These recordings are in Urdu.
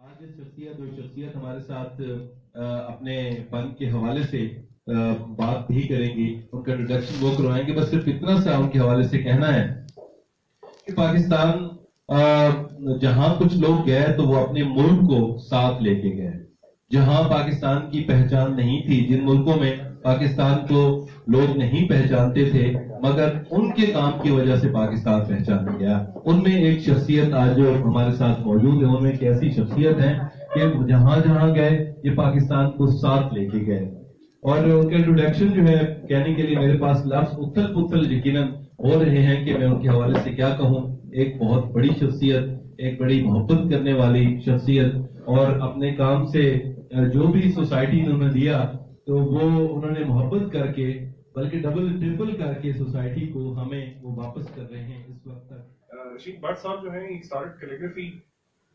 آج دو شخصیت ہمارے ساتھ اپنے فن کے حوالے سے بات بھی کریں گی، ان کا انٹروڈکشن وہ کروائیں گے. بس صرف اتنا سا ان کے حوالے سے کہنا ہے کہ پاکستان جہاں کچھ لوگ گئے تو وہ اپنے ملک کو ساتھ لے کے گئے. جہاں پاکستان کی پہچان نہیں تھی، جن ملکوں میں پاکستان کو لوگ نہیں پہچانتے تھے، مگر ان کے کام کی وجہ سے پاکستان پہچانا گیا. ان میں ایک شخصیت آج جو ہمارے ساتھ موجود ہے، ان میں ایک ایسی شخصیت ہے کہ جہاں جہاں گئے یہ پاکستان کو ساتھ لے کے گئے. اور ان کا انٹروڈکشن جو ہے کہنے کے لیے میرے پاس لفظ اتل پتل یقیناً ہو رہے ہیں کہ میں ان کے حوالے سے کیا کہوں. ایک بہت بڑی شخصیت، ایک بڑی محبت کرنے والی شخصیت، اور اپنے کام سے جو بھی سوسائٹی انہوں نے دیا تو وہ انہوں نے محبت کر کے بلکہ ڈبل ٹرپل کر کے سوسائٹی کو ہمیں وہ واپس کر رہے ہیں اس وقت تک. رشید بٹ صاحب جو ہیں he started calligraphy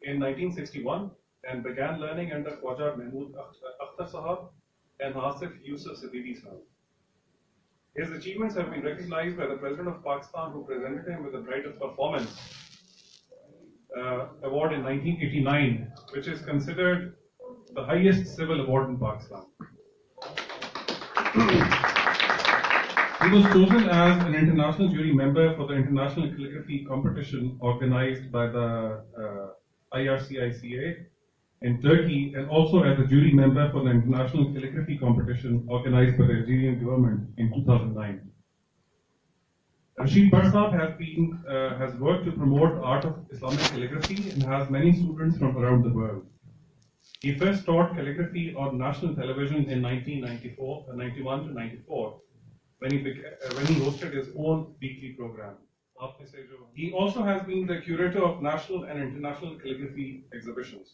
in 1961 and began learning under Khwaja Mahmood Akhtar Sahab and Asif Yusuf Siddiqui Sahab. His achievements have been recognized by the President of Pakistan, who presented him with the Brightest Performance award in 1989, which is considered the highest civil award in Pakistan. He was chosen as an international jury member for the International Calligraphy Competition organized by the IRCICA in Turkey, and also as a jury member for the International Calligraphy Competition organized by the Algerian government in 2009. Rashid Bhat Sahab has worked to promote the art of Islamic calligraphy and has many students from around the world. He first taught calligraphy on national television in 1991 to 94 when he hosted his own weekly program. He also has been the curator of national and international calligraphy exhibitions.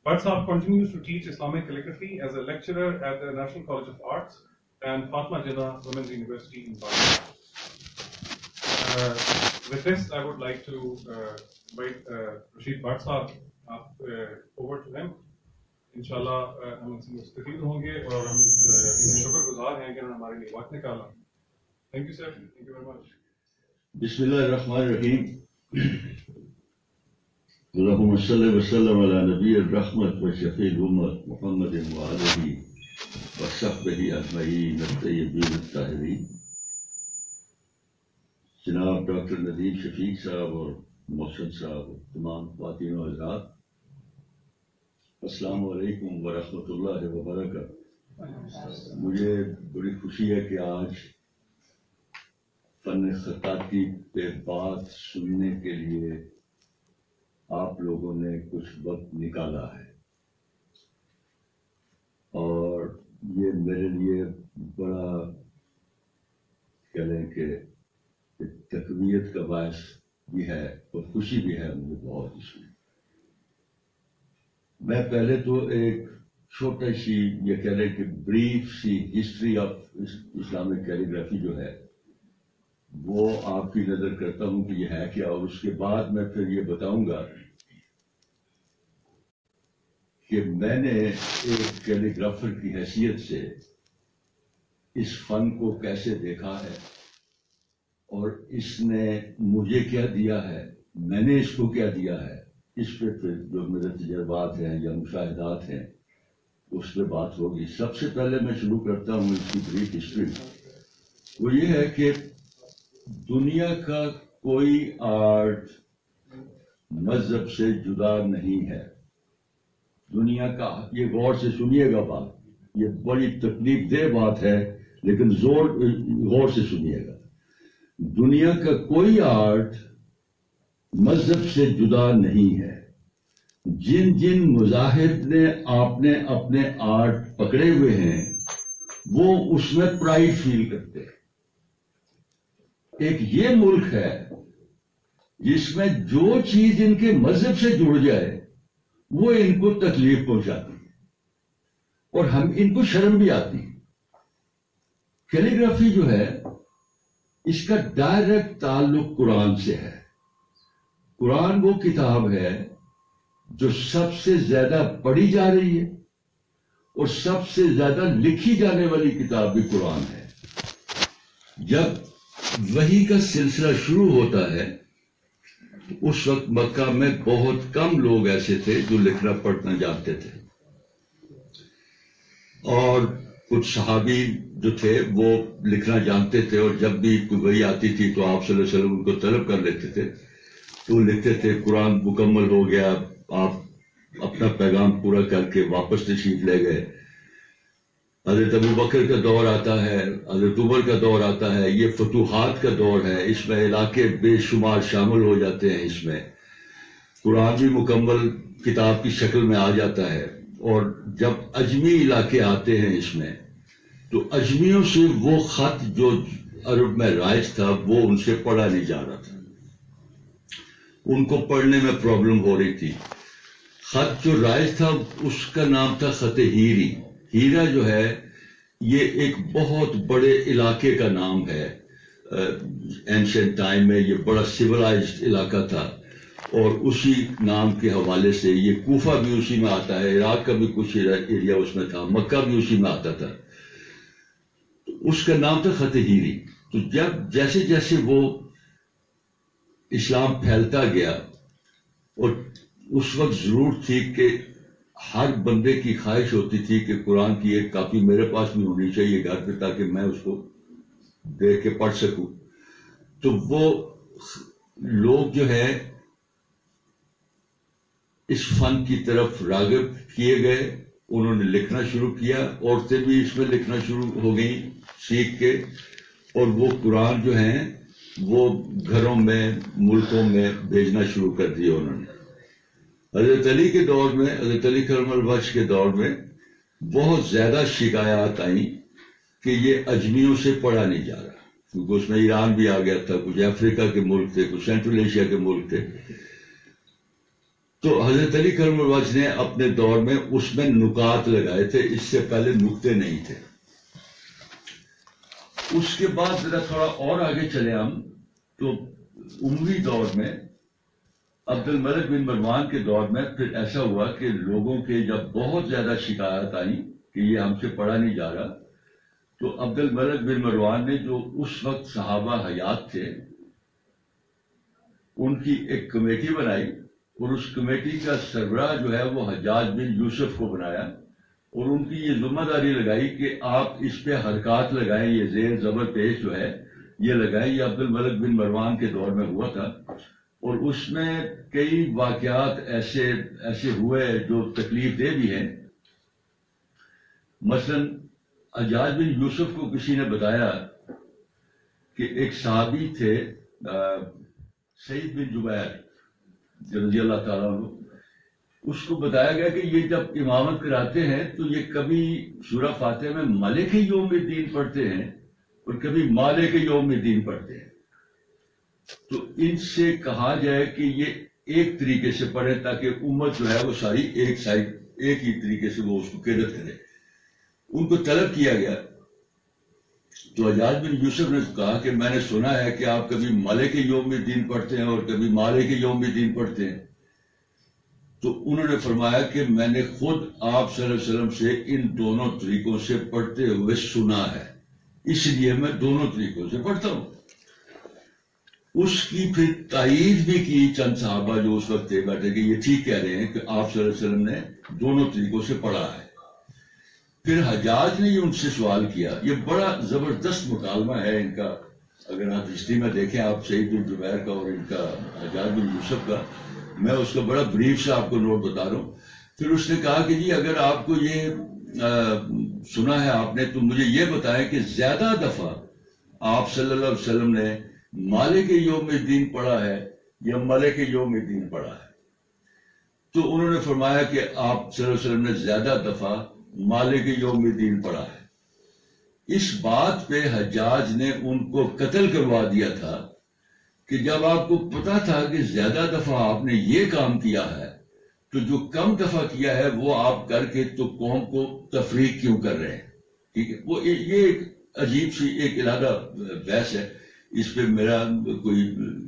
Bhat Sahab continues to teach Islamic calligraphy as a lecturer at the National College of Arts and Fatma Jinnah Women's University in Pakistan. With this, I would like to invite Rashid Bhat Sahab over to him. Inshallah, ہم ان سے مستفید ہوں گے اور ہم ان سے شکر گزار ہیں کہ انہوں نے ہمارے لیے وقت نکالا. Thank you sir, thank you very much. بسم اللہ الرحمن الرحیم. اللہم صلی وسلم علی نبی الرحمت و شفیع الامت محمد وآلہ وصحبہ اجمعین الطیبین الطاہرین. جناب ڈاکٹر ندیم شفیق صاحب اور محسن صاحب، تمام خواتین و حضرات، السلام علیکم ورحمۃ اللہ وبرکاتہ. مجھے بڑی خوشی ہے کہ آج فن خطاطی پہ بات سننے کے لیے آپ لوگوں نے کچھ وقت نکالا ہے، اور یہ میرے لیے بڑا کہہ لیں کہ تقویت کا باعث بھی ہے اور خوشی بھی ہے مجھے بہت. اس میں میں پہلے تو ایک چھوٹا سی یہ کہہ لیں کہ بریف سی ہسٹری آف اسلامک کیلیگرافی جو ہے وہ آپ کی نظر کرتا ہوں کہ یہ ہے کیا، اور اس کے بعد میں پھر یہ بتاؤں گا کہ میں نے ایک کیلیگرافر کی حیثیت سے اس فن کو کیسے دیکھا ہے اور اس نے مجھے کیا دیا ہے، میں نے اس کو کیا دیا ہے. اس پہ پھر جو میرے تجربات ہیں یا مشاہدات ہیں اس پہ بات ہوگی. سب سے پہلے میں شروع کرتا ہوں اس کی بریف ہسٹری. وہ یہ ہے کہ دنیا کا کوئی آرٹ مذہب سے جدا نہیں ہے. دنیا کا، یہ غور سے سنیے گا بات، یہ بڑی تکلیف دہ بات ہے لیکن غور سے سنیے گا. دنیا کا کوئی آرٹ مذہب سے جدا نہیں ہے. جن جن مذاہب نے آپ نے اپنے آرٹ پکڑے ہوئے ہیں وہ اس میں پرائڈ فیل کرتے ہیں. ایک یہ ملک ہے جس میں جو چیز ان کے مذہب سے جڑ جائے وہ ان کو تکلیف پہنچاتی ہے اور ہم ان کو شرم بھی آتی ہے. کیلیگرافی جو ہے اس کا ڈائریکٹ تعلق قرآن سے ہے. قرآن وہ کتاب ہے جو سب سے زیادہ پڑھی جا رہی ہے اور سب سے زیادہ لکھی جانے والی کتاب بھی قرآن ہے. جب وحی کا سلسلہ شروع ہوتا ہے اس وقت مکہ میں بہت کم لوگ ایسے تھے جو لکھنا پڑھنا جانتے تھے، اور کچھ صحابی جو تھے وہ لکھنا جانتے تھے، اور جب بھی کوئی وحی آتی تھی تو آپ صلی اللہ علیہ وسلم ان کو طلب کر لیتے تھے، تو وہ لکھتے تھے قرآن مکمل ہو گیا، آپ اپنا پیغام پورا کر کے واپس تشریف لے گئے۔ حضرت ابو بکر کا دور آتا ہے، حضرت عمر کا دور آتا ہے، یہ فتوحات کا دور ہے، اس میں علاقے بے شمار شامل ہو جاتے ہیں، اس میں قرآن بھی مکمل کتاب کی شکل میں آ جاتا ہے، اور جب اجمی علاقے آتے ہیں اس میں تو اجمیوں سے وہ خط جو عرب میں رائج تھا وہ ان سے پڑھا نہیں جا رہا تھا، ان کو پڑھنے میں پرابلم ہو رہی تھی۔ خط جو رائج تھا اس کا نام تھا خط ہیری۔ ہیرا جو ہے یہ ایک بہت بڑے علاقے کا نام ہے، اینشنٹ ٹائم میں یہ بڑا سیولائزڈ علاقہ تھا، اور اسی نام کے حوالے سے یہ کوفہ بھی اسی میں آتا ہے، عراق کا بھی کچھ ایریا اس میں تھا، مکہ بھی اسی میں آتا تھا، اس کا نام تھا خط ہیری۔ تو جب جیسے جیسے وہ اسلام پھیلتا گیا، اور اس وقت ضرورت تھی کہ ہر بندے کی خواہش ہوتی تھی کہ قرآن کی ایک کاپی میرے پاس بھی ہونی چاہیے گھر پہ، تاکہ میں اس کو دیکھ کے پڑھ سکوں، تو وہ لوگ جو ہے اس فن کی طرف راغب کیے گئے، انہوں نے لکھنا شروع کیا، عورتیں بھی اس میں لکھنا شروع ہو گئیں سیکھ کے، اور وہ قرآن جو ہیں وہ گھروں میں ملکوں میں بھیجنا شروع کر دیا انہوں نے۔ حضرت علی کے دور میں، حضرت علی کرم اللہ وجہ کے دور میں بہت زیادہ شکایات آئیں کہ یہ اجمیوں سے پڑھا نہیں جا رہا، کیونکہ اس میں ایران بھی آ گیا تھا، کچھ افریقہ کے ملک تھے، کچھ سینٹرل ایشیا کے ملک تھے۔ تو حضرت علی کرم اللہ وجہ نے اپنے دور میں اس میں نکات لگائے تھے، اس سے پہلے نکتے نہیں تھے۔ اس کے بعد ذرا تھوڑا اور آگے چلے ہم، تو اموی دور میں عبد الملک بن مروان کے دور میں پھر ایسا ہوا کہ لوگوں کے جب بہت زیادہ شکایات آئیں کہ یہ ہم سے پڑھا نہیں جا رہا، تو عبد الملک بن مروان نے جو اس وقت صحابہ حیات تھے ان کی ایک کمیٹی بنائی، اور اس کمیٹی کا سربراہ جو ہے وہ حجاج بن یوسف کو بنایا، اور ان کی یہ ذمہ داری لگائی کہ آپ اس پہ حرکات لگائیں، یہ زیر زبر پیش جو ہے یہ لگائیں۔ یہ عبد الملک بن مروان کے دور میں ہوا تھا، اور اس میں کئی واقعات ایسے ہوئے جو تکلیف دہ بھی ہیں۔ مثلا حجاج بن یوسف کو کسی نے بتایا کہ ایک صحابی تھے سعید بن جبیر رضی اللہ تعالیٰ عنہ، اس کو بتایا گیا کہ یہ جب امامت کراتے ہیں تو یہ کبھی سورہ فاتحہ میں مالک یوم الدین پڑھتے ہیں اور کبھی مالک یوم الدین پڑھتے ہیں، تو ان سے کہا جائے کہ یہ ایک طریقے سے پڑھیں تاکہ امت جو ہے وہ ساری ایک ہی طریقے سے وہ اس کو قیادت کرے۔ ان کو طلب کیا گیا، تو حجاج بن یوسف نے کہا کہ میں نے سنا ہے کہ آپ کبھی مالک یوم الدین پڑھتے ہیں اور کبھی مالک یوم الدین پڑھتے ہیں، تو انہوں نے فرمایا کہ میں نے خود آپ صلی اللہ علیہ وسلم سے ان دونوں طریقوں سے پڑھتے ہوئے سنا ہے، اس لیے میں دونوں طریقوں سے پڑھتا ہوں۔ اس کی پھر تائید بھی کی چند صحابہ جو اس وقت تھے بیٹھے کہ یہ ٹھیک کہہ رہے ہیں کہ آپ صلی اللہ علیہ وسلم نے دونوں طریقوں سے پڑھا ہے۔ پھر حجاج نے یہ ان سے سوال کیا، یہ بڑا زبردست مکالمہ ہے ان کا، اگر آپ ہسٹری میں دیکھیں آپ سعید بن جبیر کا اور ان کا حجاج بن یوسف کا، میں اس کا بڑا بریف سے آپ کو نوٹ بتا رہا ہوں۔ پھر اس نے کہا کہ جی اگر آپ کو یہ سنا ہے آپ نے تو مجھے یہ بتائیں کہ زیادہ دفعہ آپ صلی اللہ علیہ وسلم نے مالک یوم الدین پڑھا ہے یا ملک یوم الدین پڑھا ہے؟ تو انہوں نے فرمایا کہ آپ صلی اللہ علیہ وسلم نے زیادہ دفعہ مالک یوم الدین پڑھا ہے۔ اس بات پہ حجاج نے ان کو قتل کروا دیا تھا کہ جب آپ کو پتا تھا کہ زیادہ دفعہ آپ نے یہ کام کیا ہے تو جو کم دفعہ کیا ہے وہ آپ کر کے تو قوم کو تفریق کیوں کر رہے ہیں؟ ٹھیک ہے، وہ یہ ایک عجیب سی ایک علیحدہ بحث ہے، اس پہ میرا کوئی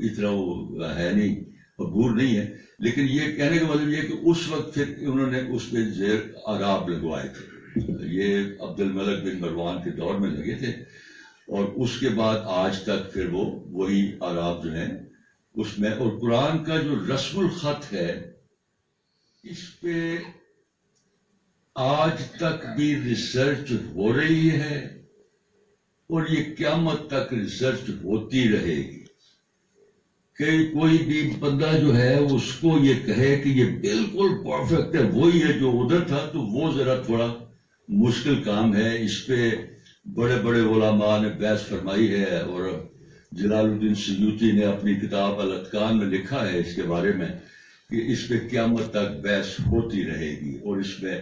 اتنا وہ ہے نہیں، عبور نہیں ہے، لیکن یہ کہنے کا مطلب یہ کہ اس وقت پھر انہوں نے اس پہ زیر آراب لگوائے تھے، یہ عبد الملک بن مروان کے دور میں لگے تھے، اور اس کے بعد آج تک پھر وہ وہی آراب جو ہیں اس میں. اور قرآن کا جو رسم الخط ہے اس پہ آج تک بھی ریسرچ ہو رہی ہے اور یہ قیامت تک ریسرچ ہوتی رہے گی کہ کوئی بھی بندہ جو ہے اس کو یہ کہے کہ یہ بالکل پرفیکٹ ہے وہی ہے جو ادھر تھا، تو وہ ذرا تھوڑا مشکل کام ہے. اس پہ بڑے بڑے علماء نے بحث فرمائی ہے اور جلال الدین سیوطی نے اپنی کتاب الاتقان میں لکھا ہے اس کے بارے میں کہ اس پہ قیامت تک بحث ہوتی رہے گی اور اس میں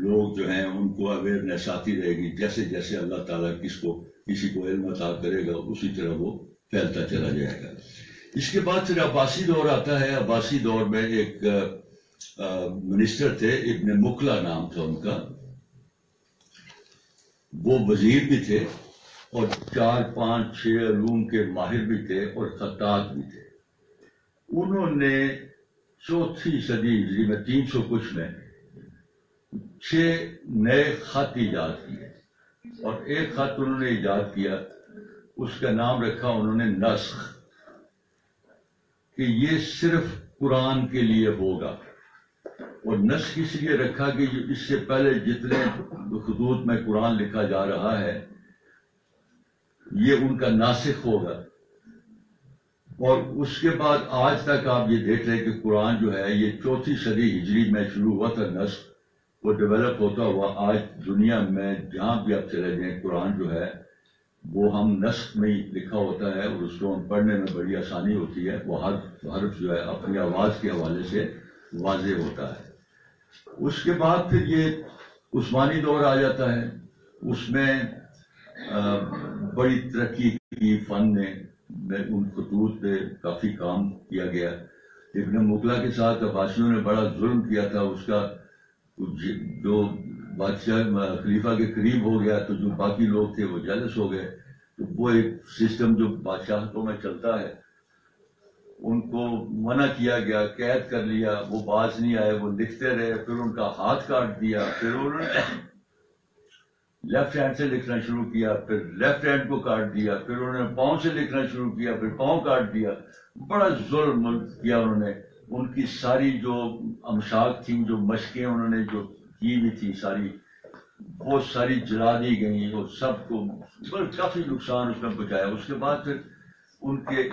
لوگ جو ہیں ان کو اویئرنیس آتی رہے گی. جیسے جیسے اللہ تعالیٰ کسی کو علم عطا کرے گا اسی طرح وہ پھیلتا چلا جائے گا. اس کے بعد پھر عباسی دور آتا ہے. عباسی دور میں ایک منسٹر تھے، ابن مقلا نام تھا ان کا. وہ وزیر بھی تھے اور 4 5 6 علوم کے ماہر بھی تھے اور خطاط بھی تھے. انہوں نے 4تھی صدی ہجری میں 300 کچھ میں 6 نئے خط ایجاد کیے اور ایک خط انہوں نے ایجاد کیا، اس کا نام رکھا انہوں نے نسخ، کہ یہ صرف قرآن کے لیے ہوگا. اور نسخ اس لیے رکھا کہ اس سے پہلے جتنے خطوط میں قرآن لکھا جا رہا ہے یہ ان کا ناسخ ہوگا. اور اس کے بعد آج تک آپ یہ دیکھ رہے کہ قرآن جو ہے یہ 4تھی صدی ہجری میں شروع ہوا تھا نسخ، وہ ڈیولپ ہوتا ہوا آج دنیا میں جہاں بھی آپ چلے جائیں قرآن جو ہے وہ ہم نسخ میں ہی لکھا ہوتا ہے اور اس کو ہم پڑھنے میں بڑی آسانی ہوتی ہے. وہ حرف جو ہے اپنی آواز کے حوالے سے واضح ہوتا ہے. اس کے بعد پھر یہ عثمانی دور آ جاتا ہے. اس میں بڑی ترقی کی فن نے ان خطوط پہ کافی کام کیا گیا. ابن مقلا کے ساتھ عباسیوں نے بڑا ظلم کیا تھا. اس کا جو بادشاہ خلیفہ کے قریب ہو گیا تو جو باقی لوگ تھے وہ جیلس ہو گئے. تو وہ ایک سسٹم جو بادشاہتوں میں چلتا ہے ان کو منع کیا گیا، قید کر لیا، وہ باز نہیں آئے، وہ لکھتے رہے. پھر ان کا ہاتھ کاٹ دیا، پھر انہوں نے لیفٹ ہینڈ سے لکھنا شروع کیا، پھر لیفٹ ہینڈ کو کاٹ دیا، پھر انہوں نے پاؤں سے لکھنا شروع کیا، پھر پاؤں کاٹ دیا. بڑا ظلم کیا انہوں نے. ان کی ساری جو امشاق تھیں، جو مشقیں انہوں نے جو کی ہوئی تھی ساری، وہ ساری جلا دی گئیں اور سب کو کافی نقصان اس میں پہنچایا. اس کے بعد پھر ان کے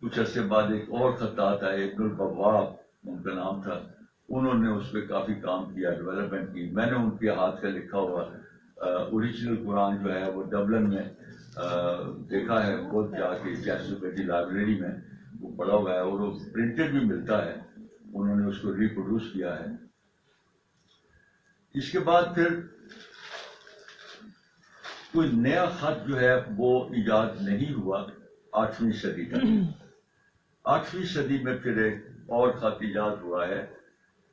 کچھ عرصے بعد ایک اور خطاط آئے، ابن البواب ان کا نام تھا. انہوں نے اس پہ کافی کام کیا، ڈیولپمنٹ کی. میں نے ان کے ہاتھ کا لکھا ہوا اوریجنل قرآن جو ہے وہ ڈبلن میں دیکھا ہے، خود جا کے جیسو بیٹی لائبریری میں وہ پڑھا ہوا ہے اور وہ پرنٹڈ بھی ملتا ہے. انہوں نے اس کو ریپروڈیوس کیا ہے. اس کے بعد پھر کوئی نیا خط جو ہے وہ ایجاد نہیں ہوا 8ویں صدی تک. 8ویں صدی میں پھر ایک اور خط ایجاد ہوا ہے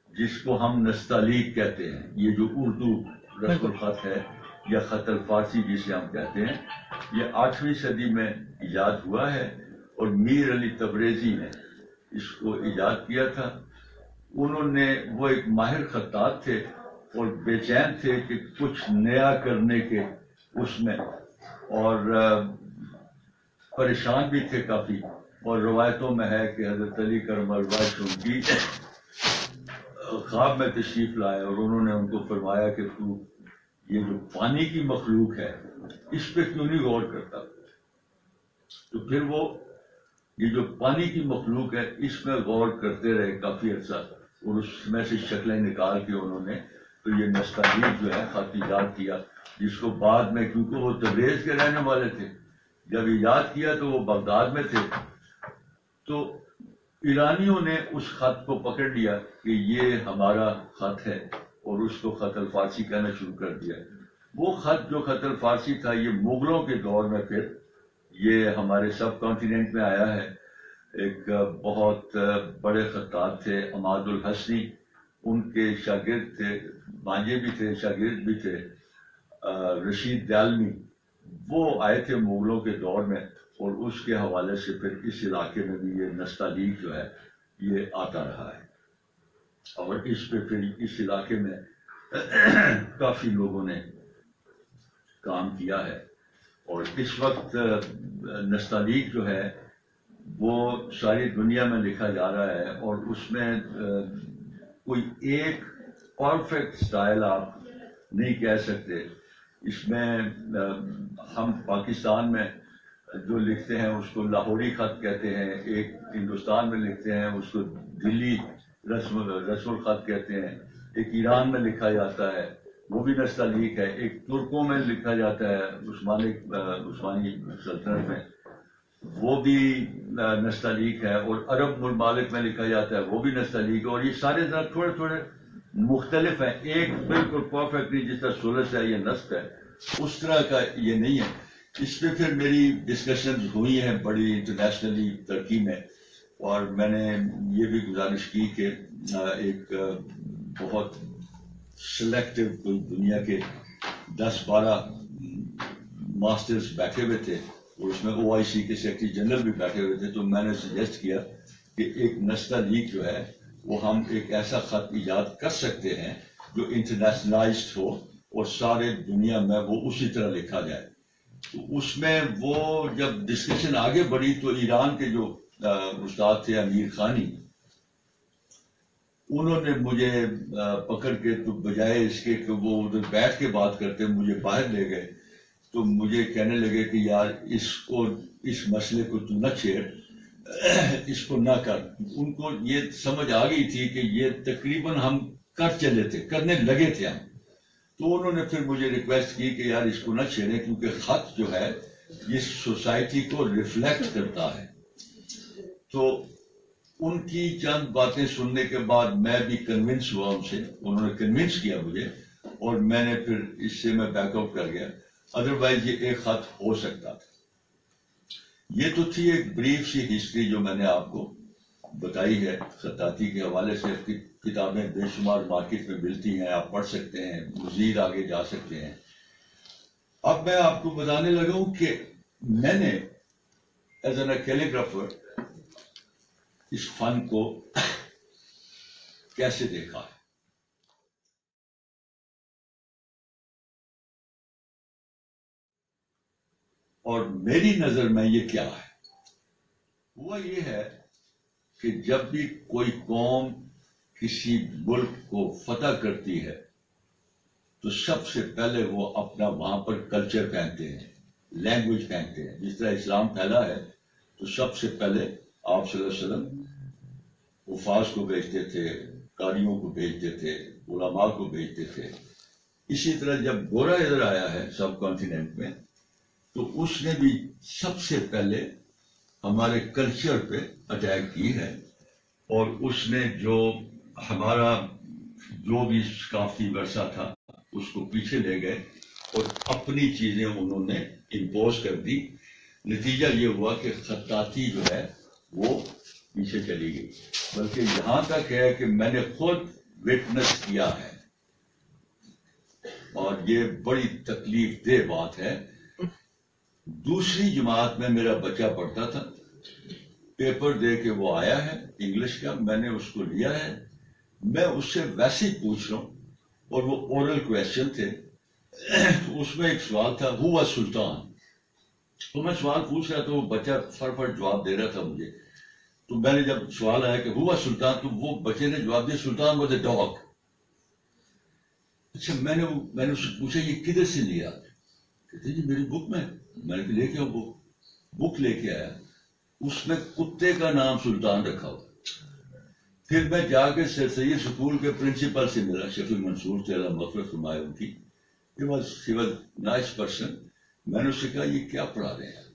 جس کو ہم نستعلیق کہتے ہیں. یہ جو اردو رسم الخط ہے یا خط الفارسی جسے ہم کہتے ہیں، یہ 8ویں صدی میں ایجاد ہوا ہے اور میر علی تبریزی نے اس کو ایجاد کیا تھا. انہوں نے وہ ایک ماہر خطاط تھے اور بے چین تھے کہ کچھ نیا کرنے کے اس میں، اور پریشان بھی تھے کافی. اور روایتوں میں ہے کہ حضرت علی کرم اللہ ان کی خواب میں تشریف لائے اور انہوں نے ان کو فرمایا کہ تو یہ جو پانی کی مخلوق ہے اس پہ کیوں نہیں غور کرتا. تو پھر وہ یہ جو پانی کی مخلوق ہے اس میں غور کرتے رہے کافی عرصہ اور اس میں سے شکلیں نکال کے انہوں نے تو یہ نستعلیق جو ہے خط ایجاد کیا، جس کو بعد میں، کیونکہ وہ تبریز کے رہنے والے تھے، جب ایجاد کیا تو وہ بغداد میں تھے، تو ایرانیوں نے اس خط کو پکڑ لیا کہ یہ ہمارا خط ہے اور اس کو خط الفارسی کہنا شروع کر دیا. وہ خط جو خط الفارسی تھا یہ مغلوں کے دور میں پھر یہ ہمارے سب کانٹیننٹ میں آیا ہے. ایک بہت بڑے خطاط تھے عماد الحسنی، ان کے شاگرد تھے، بانجے بھی تھے، شاگرد بھی تھے، رشید دیالمی. وہ آئے تھے مغلوں کے دور میں اور اس کے حوالے سے پھر اس علاقے میں بھی یہ نستعلیق جو ہے یہ آتا رہا ہے. اور اس پہ پھر اس علاقے میں کافی لوگوں نے کام کیا ہے. اور اس وقت نستعلیق جو ہے وہ ساری دنیا میں لکھا جا رہا ہے، اور اس میں کوئی ایک پرفیکٹ سٹائل آپ نہیں کہہ سکتے. اس میں ہم پاکستان میں جو لکھتے ہیں اس کو لاہوری خط کہتے ہیں، ایک ہندوستان میں لکھتے ہیں اس کو دلی رسم الخط کہتے ہیں، ایک ایران میں لکھا جاتا ہے وہ بھی نستعلیق ہے، ایک ترکوں میں لکھا جاتا ہے عثمانی سلطنت میں وہ بھی نستعلیق ہے، اور عرب ممالک میں لکھا جاتا ہے وہ بھی نستعلیق ہے. اور یہ سارے ذرا تھوڑے تھوڑے مختلف ہیں، ایک بالکل پرفیکٹ نہیں، جس طرح سلس ہے یا نسق ہے اس طرح کا یہ نہیں ہے. اس میں پھر میری ڈسکشن ہوئی ہیں بڑی انٹرنیشنلی ترکی میں، اور میں نے یہ بھی گزارش کی کہ ایک بہت سلیکٹو دنیا کے 10-12 ماسٹرز بیٹھے ہوئے تھے، اور اس میں OIC کے سیکرٹری جنرل بھی بیٹھے ہوئے تھے. تو میں نے سجیسٹ کیا کہ ایک نستعلیق جو ہے وہ ہم ایک ایسا خط ایجاد کر سکتے ہیں جو انٹرنیشنلائزڈ ہو اور سارے دنیا میں وہ اسی طرح لکھا جائے. تو اس میں وہ جب ڈسکشن آگے بڑھی تو ایران کے جو استاد تھے امیر خانی، انہوں نے مجھے پکڑ کے تو بجائے اس کے کہ وہ ادھر بیٹھ کے بات کرتے مجھے باہر لے گئے. تو مجھے کہنے لگے کہ یار اس مسئلے کو تو نہ چھیڑ، اس کو نہ کر. ان کو یہ سمجھ آ گئی تھی کہ یہ تقریباً ہم کرنے لگے تھے ہم. تو انہوں نے پھر مجھے ریکویسٹ کی کہ یار اس کو نہ چھیڑیں، کیونکہ خط جو ہے یہ سوسائٹی کو ریفلیکٹ کرتا ہے. تو ان کی چند باتیں سننے کے بعد میں بھی کنونس ہوا ان سے، انہوں نے کنونس کیا مجھے، اور میں نے پھر اس سے میں بیک آؤٹ کر گیا. ادروائز یہ ایک خط ہو سکتا تھا. یہ تو تھی ایک بریف سی ہسٹری جو میں نے آپ کو بتائی ہے. خطاطی کے حوالے سے کتابیں بے شمار مارکیٹ میں ملتی ہیں، آپ پڑھ سکتے ہیں، مزید آگے جا سکتے ہیں. اب میں آپ کو بتانے لگا ہوں کہ میں نے ایز این اے کیلیگرافر اس فن کو کیسے دیکھا ہے. اور میری نظر میں یہ کیا ہے، وہ یہ ہے کہ جب بھی کوئی قوم کسی ملک کو فتح کرتی ہے تو سب سے پہلے وہ اپنا وہاں پر کلچر پھینکتے ہیں، لینگویج پھینکتے ہیں. جس طرح اسلام پھیلا ہے تو سب سے پہلے آپ صلی اللہ علیہ وسلم حفاظ کو بھیجتے تھے، قاریوں کو بھیجتے تھے، علماء کو بھیجتے تھے. اسی طرح جب گورا ادھر آیا ہے سب کانٹیننٹ میں تو اس نے بھی سب سے پہلے ہمارے کلچر پہ اٹیک کی ہے، اور اس نے جو ہمارا جو بھی ثقافتی ورثہ تھا اس کو پیچھے لے گئے اور اپنی چیزیں انہوں نے امپوز کر دی. نتیجہ یہ ہوا کہ خطاطی جو ہے وہ پیچھے چلی گئی. بلکہ یہاں تک ہے کہ میں نے خود وٹنس کیا ہے، اور یہ بڑی تکلیف دہ بات ہے. دوسری جماعت میں میرا بچہ پڑھتا تھا، پیپر دے کے وہ آیا ہے انگلش کا، میں نے اس کو لیا ہے، میں اس سے ویسے ہی پوچھ رہا ہوں، اور وہ اورل کویسچن تھے. اس میں ایک سوال تھا ہو واز سلطان. تو میں سوال پوچھ رہا تھا، وہ بچہ فٹافٹ جواب دے رہا تھا مجھے. تو میں نے جب سوال آیا کہ ہو واز سلطان، تو وہ بچے نے جواب دیا سلطان واز اے ڈاگ. اچھا میں نے اس سے پوچھا یہ کدھر سے لیا؟ کہتے جی میری بک میں نے لے کے بک لے کے آیا، اس میں کتے کا نام سلطان رکھا ہوا. پھر میں جا کے سر سید اسکول کے پرنسپل سے ملا، شفیع منصور سے اللہ مغفرت فرمائے ان کی. He was nice person. میں نے اس سے کہا یہ کیا پڑھا رہے ہیں؟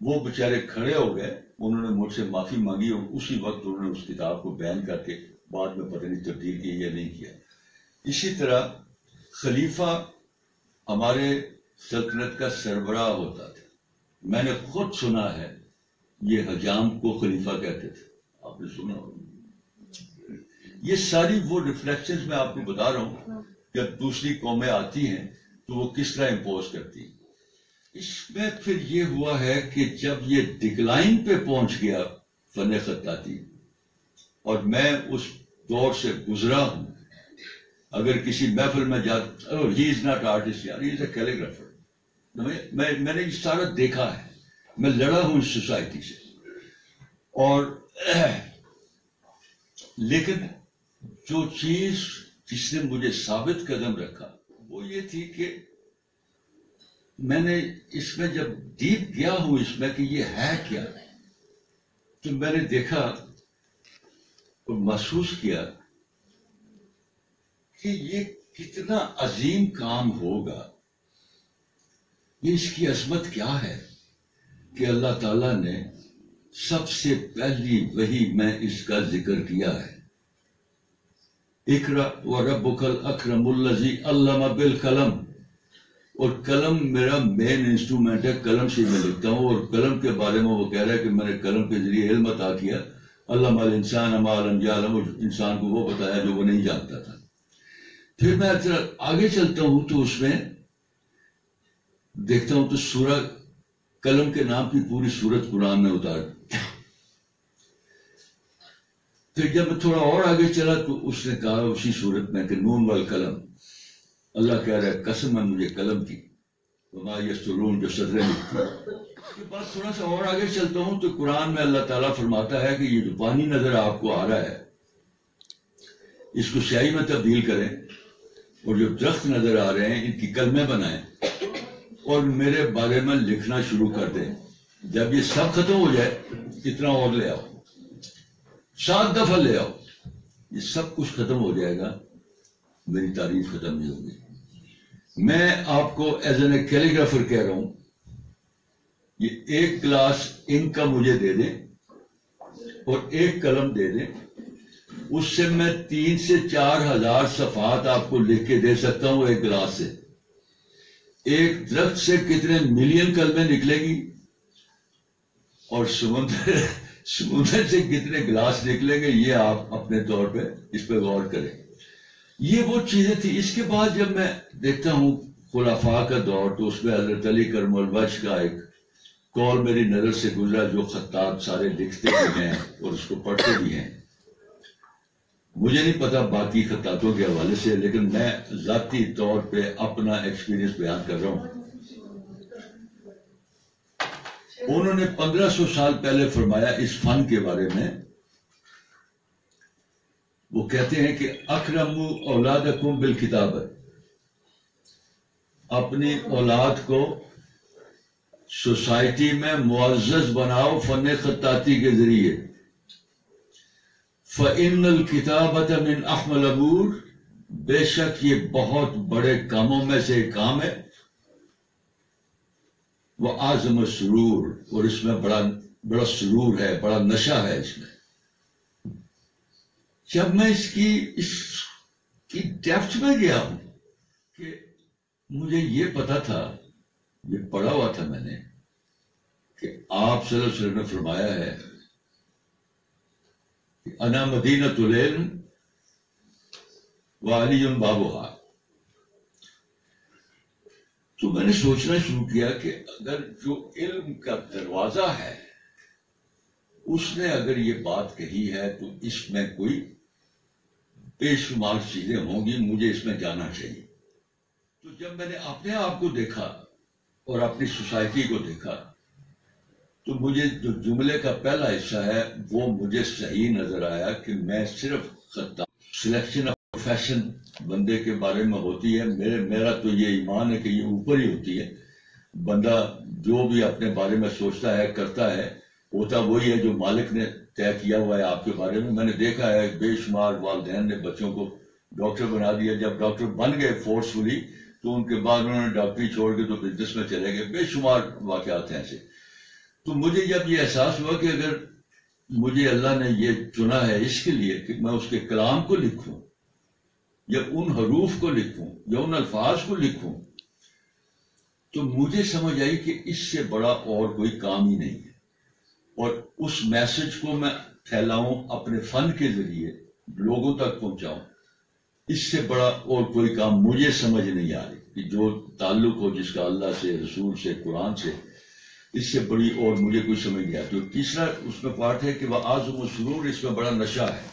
وہ بےچارے کھڑے ہو گئے، انہوں نے مجھ سے معافی مانگی، اور اسی وقت انہوں نے اس کتاب کو بین کر کے بعد میں پتہ نہیں تبدیل کی یا نہیں کیا. اسی طرح خلیفہ ہمارے سلطنت کا سربراہ ہوتا تھا. میں نے خود سنا ہے یہ حجام کو خلیفہ کہتے تھے، آپ نے سنا ہوگا. یہ ساری وہ ریفلیکشنز میں آپ کو بتا رہا ہوں، جب دوسری قومیں آتی ہیں تو وہ کس طرح امپوز کرتی ہیں. اس میں پھر یہ ہوا ہے کہ جب یہ ڈکلائن پہ پہنچ گیا فن خطاطی، اور میں اس دور سے گزرا ہوں. اگر کسی محفل میں ہی از ناٹ آرٹسٹ یار، ہی از اے کیلیگرافر. میں نے یہ سارا دیکھا ہے. میں لڑا ہوں اس سوسائٹی سے، اور لیکن جو چیز جس نے مجھے ثابت قدم رکھا وہ یہ تھی کہ میں نے اس میں جب ڈیپ گیا ہوں اس میں کہ یہ ہے کیا، تو میں نے دیکھا اور محسوس کیا کہ یہ کتنا عظیم کام ہوگا، یہ اس کی عظمت کیا ہے کہ اللہ تعالیٰ نے سب سے پہلی وحی میں اس کا ذکر کیا ہے، اقرأ وربک الاکرم الذی علم بالقلم، اور قلم میرا مین انسٹرومنٹ ہے، قلم سے میں لکھتا ہوں، اور قلم کے بارے میں وہ کہہ رہا ہے کہ میں نے قلم کے ذریعے علم عطا کیا، علم الانسان ما لم یعلم، انسان کو وہ بتایا جو وہ نہیں جانتا تھا۔ پھر میں آگے چلتا ہوں تو اس میں دیکھتا ہوں تو سورہ قلم کے نام کی پوری سورت قرآن میں اتار۔ پھر جب میں تھوڑا اور آگے چلا تو اس نے کہا اسی سورت میں کہ نون والقلم، اللہ کہہ رہا ہے قسم ہے مجھے قلم کی، وما یسطرون جو صدریں لکھتی۔ اس کے بعد تھوڑا سا اور آگے چلتا ہوں تو قرآن میں اللہ تعالیٰ فرماتا ہے کہ یہ جو پانی نظر آپ کو آ رہا ہے اس کو سیاہی میں تبدیل کریں، اور جو درخت نظر آ رہے ہیں ان کی کلمیں بنائیں اور میرے بارے میں لکھنا شروع کر دیں۔ جب یہ سب ختم ہو جائے اتنا اور لے آؤ، 7 دفعہ لے آؤ، یہ سب کچھ ختم ہو جائے گا، میری تعریف ختم نہیں ہوگی۔ میں آپ کو ایز این اے کیلیگرافر کہہ رہا ہوں، یہ 1 گلاس انک کا مجھے دے دیں اور 1 قلم دے دیں، اس سے میں 3 سے 4 ہزار صفحات آپ کو لکھ کے دے سکتا ہوں 1 گلاس سے۔ ایک درخت سے کتنے ملین کلمیں نکلے گی، اور سمندر سے کتنے گلاس نکلیں گے، یہ آپ اپنے طور پہ اس پہ غور کریں۔ یہ وہ چیزیں تھی۔ اس کے بعد جب میں دیکھتا ہوں خلفاء کا دور تو اس میں حضرت علی کرم الوجہ کا ایک قول میری نظر سے گزرا، جو خطاط سارے لکھتے بھی ہیں اور اس کو پڑھتے بھی ہیں۔ مجھے نہیں پتا باقی خطاطوں کے حوالے سے، لیکن میں ذاتی طور پہ اپنا ایکسپیرینس بیان کر رہا ہوں۔ انہوں نے 1500 سال پہلے فرمایا اس فن کے بارے میں، وہ کہتے ہیں کہ اکرموا اولادکم بالکتابۃ، اپنی اولاد کو سوسائٹی میں معزز بناؤ فن خطاطی کے ذریعے۔ فَإِنَّ الْكِتَابَةَ مِنْ أَحْمَ الْأُمُورِ، بے شک یہ بہت بڑے کاموں میں سے ایک کام ہے، وَأَعْظَمُ السُّرُورِ، اور اس میں بڑا سرور ہے، بڑا نشہ ہے اس میں۔ جب میں اس کی ڈیپتھ میں گیا ہوں کہ مجھے یہ پتا تھا، یہ پڑھا ہوا تھا میں نے کہ آپ صلی اللہ علیہ وسلم نے فرمایا ہے کہ انا مدینۃ العلم وعلی بابھا۔ تو میں نے سوچنا شروع کیا کہ اگر جو علم کا دروازہ ہے اس نے اگر یہ بات کہی ہے تو اس میں کوئی بے شمار چیزیں ہوں گی، مجھے اس میں جانا چاہیے۔ تو جب میں نے اپنے آپ کو دیکھا اور اپنی سوسائٹی کو دیکھا تو مجھے جو جملے کا پہلا حصہ ہے وہ مجھے صحیح نظر آیا کہ میں صرف سلیکشن آف پروفیشن بندے کے بارے میں ہوتی ہے، میرا تو یہ ایمان ہے کہ یہ اوپر ہی ہوتی ہے۔ بندہ جو بھی اپنے بارے میں سوچتا ہے کرتا ہے، ہوتا وہی ہے جو مالک نے طے کیا ہوا ہے آپ کے بارے میں۔ میں نے دیکھا ہے بے شمار والدین نے بچوں کو ڈاکٹر بنا دیا، جب ڈاکٹر بن گئے فورسفلی تو ان کے بعد انہوں نے ڈاکٹری چھوڑ کے تو بزنس میں چلے گئے، بے شمار واقعات ہیں ایسے۔ تو مجھے جب یہ احساس ہوا کہ اگر مجھے اللہ نے یہ چنا ہے اس کے لیے کہ میں اس کے کلام کو لکھوں یا ان حروف کو لکھوں یا ان الفاظ کو لکھوں، تو مجھے سمجھ آئی کہ اس سے بڑا اور کوئی کام ہی نہیں ہے، اور اس میسج کو میں پھیلاؤں اپنے فن کے ذریعے لوگوں تک پہنچاؤں، اس سے بڑا اور کوئی کام مجھے سمجھ نہیں آ رہی کہ جو تعلق ہو جس کا اللہ سے، رسول سے، قرآن سے، اس سے بڑی اور مجھے کوئی سمجھ نہیں آتی۔ تیسرا اس میں پارٹ ہے کہ وہ اعظم السرور، اس میں بڑا نشہ ہے۔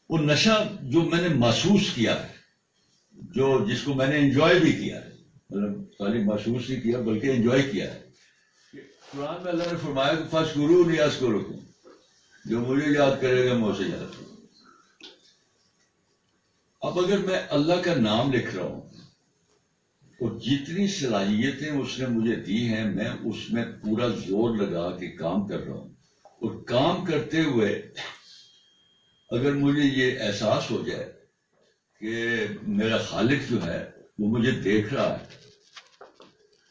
وہ نشہ جو میں نے محسوس کیا ہے، جس کو میں نے انجوائے بھی کیا ہے، مطلب خالی محسوس نہیں کیا بلکہ انجوائے کیا ہے، قرآن میں اللہ نے فرمایا کہ فَاذْكُرُونِي أَذْكُرُكُمْ، جو مجھے یاد کرے گا میں اسے یاد کروں. اب اگر میں اللہ کا نام لکھ رہا ہوں اور جتنی صلاحیتیں اس نے مجھے دی ہیں میں اس میں پورا زور لگا کے کام کر رہا ہوں، اور کام کرتے ہوئے اگر مجھے یہ احساس ہو جائے کہ میرا خالق جو ہے وہ مجھے دیکھ رہا ہے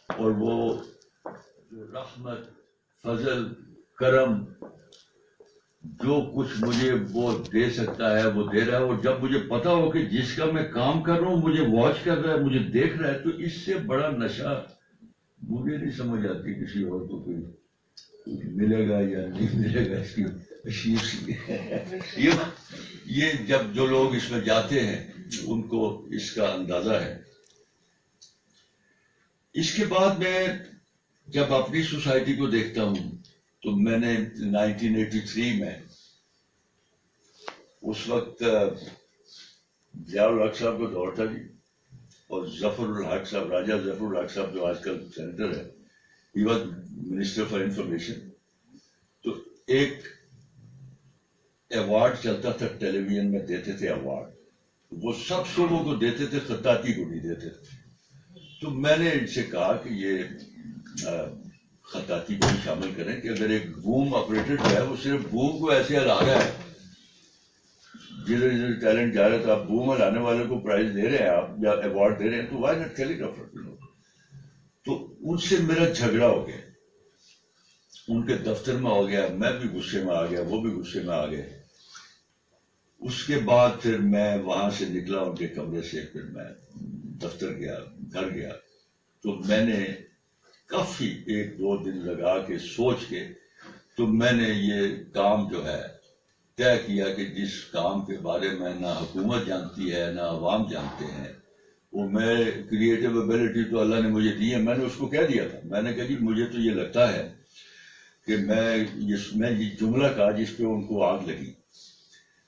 اور وہ جو رحمت، فضل، کرم جو کچھ مجھے وہ دے سکتا ہے وہ دے رہا ہے، اور جب مجھے پتا ہو کہ جس کا میں کام کر رہا ہوں مجھے واچ کر رہا ہے، مجھے دیکھ رہا ہے، تو اس سے بڑا نشہ مجھے نہیں سمجھ آتی کسی اور کو کوئی ملے گا یا نہیں ملے گا. اس کی یہ جب جو لوگ اس میں جاتے ہیں ان کو اس کا اندازہ ہے. اس کے بعد میں جب اپنی سوسائٹی کو دیکھتا ہوں تو میں نے 1983 میں اس وقت ضیاء الحق صاحب کا دور تھا جی، اور ظفر الحق صاحب، راجہ ظفر الحق صاحب جو آج کل سینیٹر ہے، he was minister for information. تو ایک ایوارڈ چلتا تھا ٹیلی ویژن میں، دیتے تھے ایوارڈ، وہ سب شعبوں کو دیتے تھے، خطاطی کو نہیں دیتے تھے. تو میں نے ان سے کہا کہ یہ خطاطی کو بھی شامل کریں کہ اگر ایک بوم آپریٹر جو ہے وہ صرف بوم کو ایسے ہلا رہا ہے، جدھر جدھر ٹیلنٹ جا رہا ہے تو آپ بوم ہلانے والے کو پرائز دے رہے ہیں آپ یا ایوارڈ دے رہے ہیں، تو وائی ناٹ ٹیلی گرافر. تو ان سے میرا جھگڑا ہو گیا، ان کے دفتر میں ہو گیا، میں بھی غصے میں آ گیا، وہ بھی غصے میں آ گئے. اس کے بعد پھر میں وہاں سے نکلا ان کے کمرے سے، پھر میں دفتر گیا، گھر گیا. تو میں نے کافی 1-2 دن لگا کے سوچ کے تو میں نے یہ کام جو ہے طے کیا کہ جس کام کے بارے میں نہ حکومت جانتی ہے نہ عوام جانتے ہیں، وہ میں کریٹو ایبلٹی تو اللہ نے مجھے دی ہے. میں نے اس کو کہہ دیا تھا، میں نے کہا جی مجھے تو یہ لگتا ہے کہ میں یہ جملہ کہا جس پہ ان کو آگ لگی.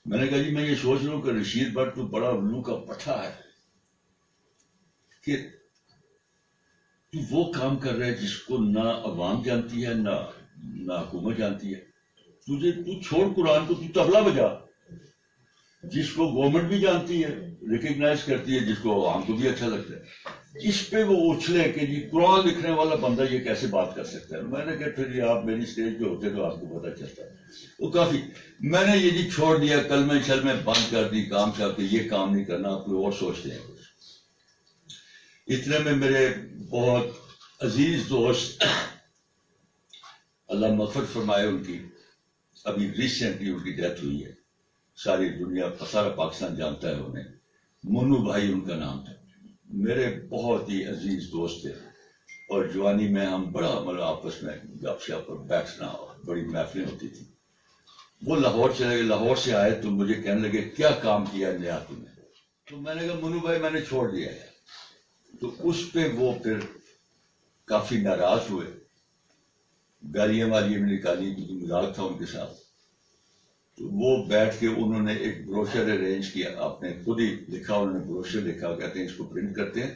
میں نے کہا جی میں یہ سوچ رہا ہوں کہ رشید بٹ تو بڑا الو کا پٹھا ہے کہ تو وہ کام کر رہا ہے جس کو نہ عوام جانتی ہے نہ حکومت جانتی ہے. تو چھوڑ قرآن کو، تو طبلہ بجا جس کو گورنمنٹ بھی جانتی ہے، ریکگنائز کرتی ہے، جس کو عوام کو بھی اچھا لگتا ہے. اس پہ وہ اچھلے کہ جی قرآن لکھنے والا بندہ یہ کیسے بات کر سکتا ہے. میں نے کہا پھر یہ آپ میری اسٹیج پہ ہوتے تو آپ کو پتا چلتا ہے. وہ کافی میں نے یہ جی چھوڑ دیا، کلمے شلمے بند کر دی، کام کر کے یہ کام نہیں کرنا، آپ کوئی اور سوچتے ہیں. اتنے میں میرے بہت عزیز دوست، اللہ مغفرت فرمائے ان کی، ابھی ریسنٹلی ان کی ڈیتھ ہوئی ہے، ساری دنیا سارا پاکستان جانتا ہے انہیں، منو بھائی ان کا نام تھا. میرے بہت ہی عزیز دوست تھے، اور جوانی میں ہم بڑا مطلب آپس میں گپ شپ اور بیٹھنا بڑی محفلیں ہوتی تھی. وہ لاہور چلے گئے، لاہور سے آئے تو مجھے کہنے لگے کیا کام کیا نیا تم نے. تو میں نے کہا منو بھائی میں نے چھوڑ دیا ہے. تو اس پہ وہ پھر کافی ناراض ہوئے، گالیاں والیاں بھی نکالی، کیونکہ مذاق تھا ان کے ساتھ. تو وہ بیٹھ کے انہوں نے ایک بروشر ارینج کیا، آپ نے خود ہی لکھا، انہوں نے بروشر لکھا، کہتے ہیں اس کو پرنٹ کرتے ہیں،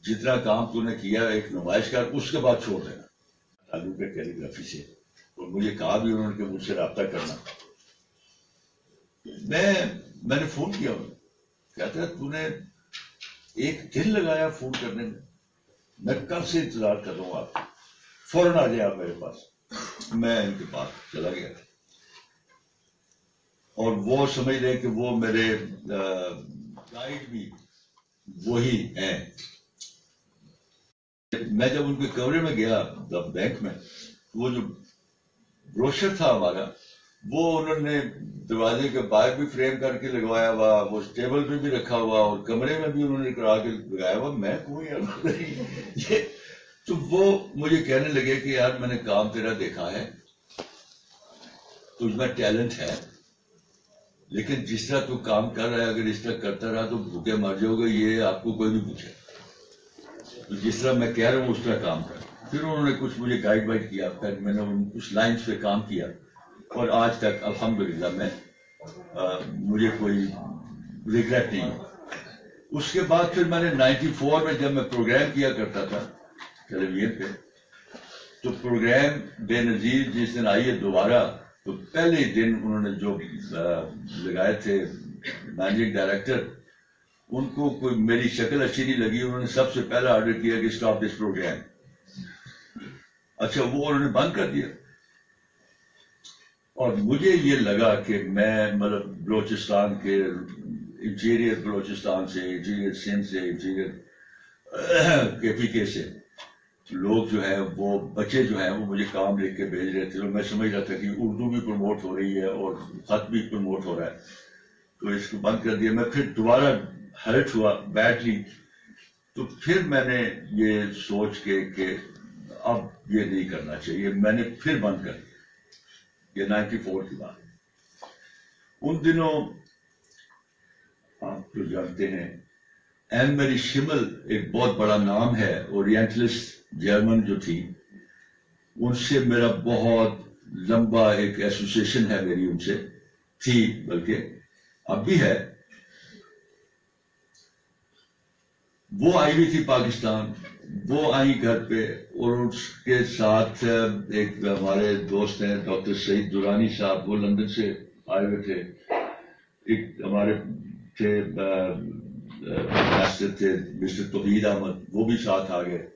جتنا کام تو نے کیا ایک نمائش کر، اس کے بعد چھوڑ دینا تعلق ہے کیلی گرافی سے. اور مجھے کہا بھی انہوں نے کہ مجھ سے رابطہ کرنا. میں نے فون کیا انہیں، کہتا ہے تو نے ایک دن لگایا فون کرنے میں، میں کب سے انتظار کر رہا ہوں، آپ فوراً آ جائے آپ میرے پاس. میں ان کے پاس چلا گیا، اور وہ سمجھ لیں کہ وہ میرے گائیڈ بھی وہی ہیں. میں جب ان کے کمرے میں گیا بینک میں، وہ جو بروشر تھا ہمارا وہ انہوں نے دروازے کے باہر بھی فریم کر کے لگوایا ہوا، وہ ٹیبل پہ بھی رکھا ہوا، اور کمرے میں بھی انہوں نے کرا کے لگایا ہوا. میں کوئی یار تو وہ مجھے کہنے لگے کہ یار میں نے کام تیرا دیکھا ہے، تجھ میں ٹیلنٹ ہے، لیکن جس طرح تو کام کر رہا ہے اگر اس طرح کرتا رہا تو بھوکے مر جاؤ گے، یہ آپ کو کوئی بھی پوچھے. تو جس طرح میں کہہ رہا ہوں اس طرح کام کر. پھر انہوں نے کچھ مجھے گائیڈ وائڈ کیا، پھر میں نے کچھ لائنز پہ کام کیا، اور آج تک الحمدللہ میں مجھے کوئی ریگریٹ نہیں ہے. اس کے بعد پھر میں نے 94 میں جب میں پروگرام کیا کرتا تھا ٹیلی ویژن پہ، تو پروگرام بے نظیر جس دن آئی ہے دوبارہ، تو پہلے دن انہوں نے جو لگائے تھے مینیجنگ ڈائریکٹر، ان کو کوئی میری شکل اچھی نہیں لگی، انہوں نے سب سے پہلا آرڈر کیا کہ اسٹاپ دس پروگرام. اچھا وہ انہوں نے بند کر دیا. اور مجھے یہ لگا کہ میں مطلب بلوچستان کے انٹیریئر بلوچستان سے، انٹیریئر سندھ سے، انٹیریئر کے پی کے سے لوگ جو ہیں، وہ بچے جو ہیں وہ مجھے کام لکھ کے بھیج رہے تھے، اور میں سمجھ رہا تھا کہ اردو بھی پروموٹ ہو رہی ہے اور خط بھی پروموٹ ہو رہا ہے، تو اس کو بند کر دیا. میں پھر دوبارہ ہرٹ ہوا بیڈلی. تو پھر میں نے یہ سوچ کے کہ اب یہ نہیں کرنا چاہیے، میں نے پھر بند کر دیا. یہ 94 کی بات. ان دنوں آپ جو جانتے ہیں این میری شمل ایک بہت بڑا نام ہے، اورینٹلسٹ جرمن جو تھی، ان سے میرا بہت لمبا ایک ایسوسیشن ہے میری ان سے، تھی بلکہ اب بھی ہے. وہ آئی ہوئی تھی پاکستان، وہ آئی گھر پہ، اور اس کے ساتھ ایک ہمارے دوست ہیں ڈاکٹر سعید دورانی صاحب، وہ لندن سے آئے ہوئے تھے. ایک ہمارے تھے ماسٹر تھے مسٹر توحید احمد، وہ بھی ساتھ آ گئے.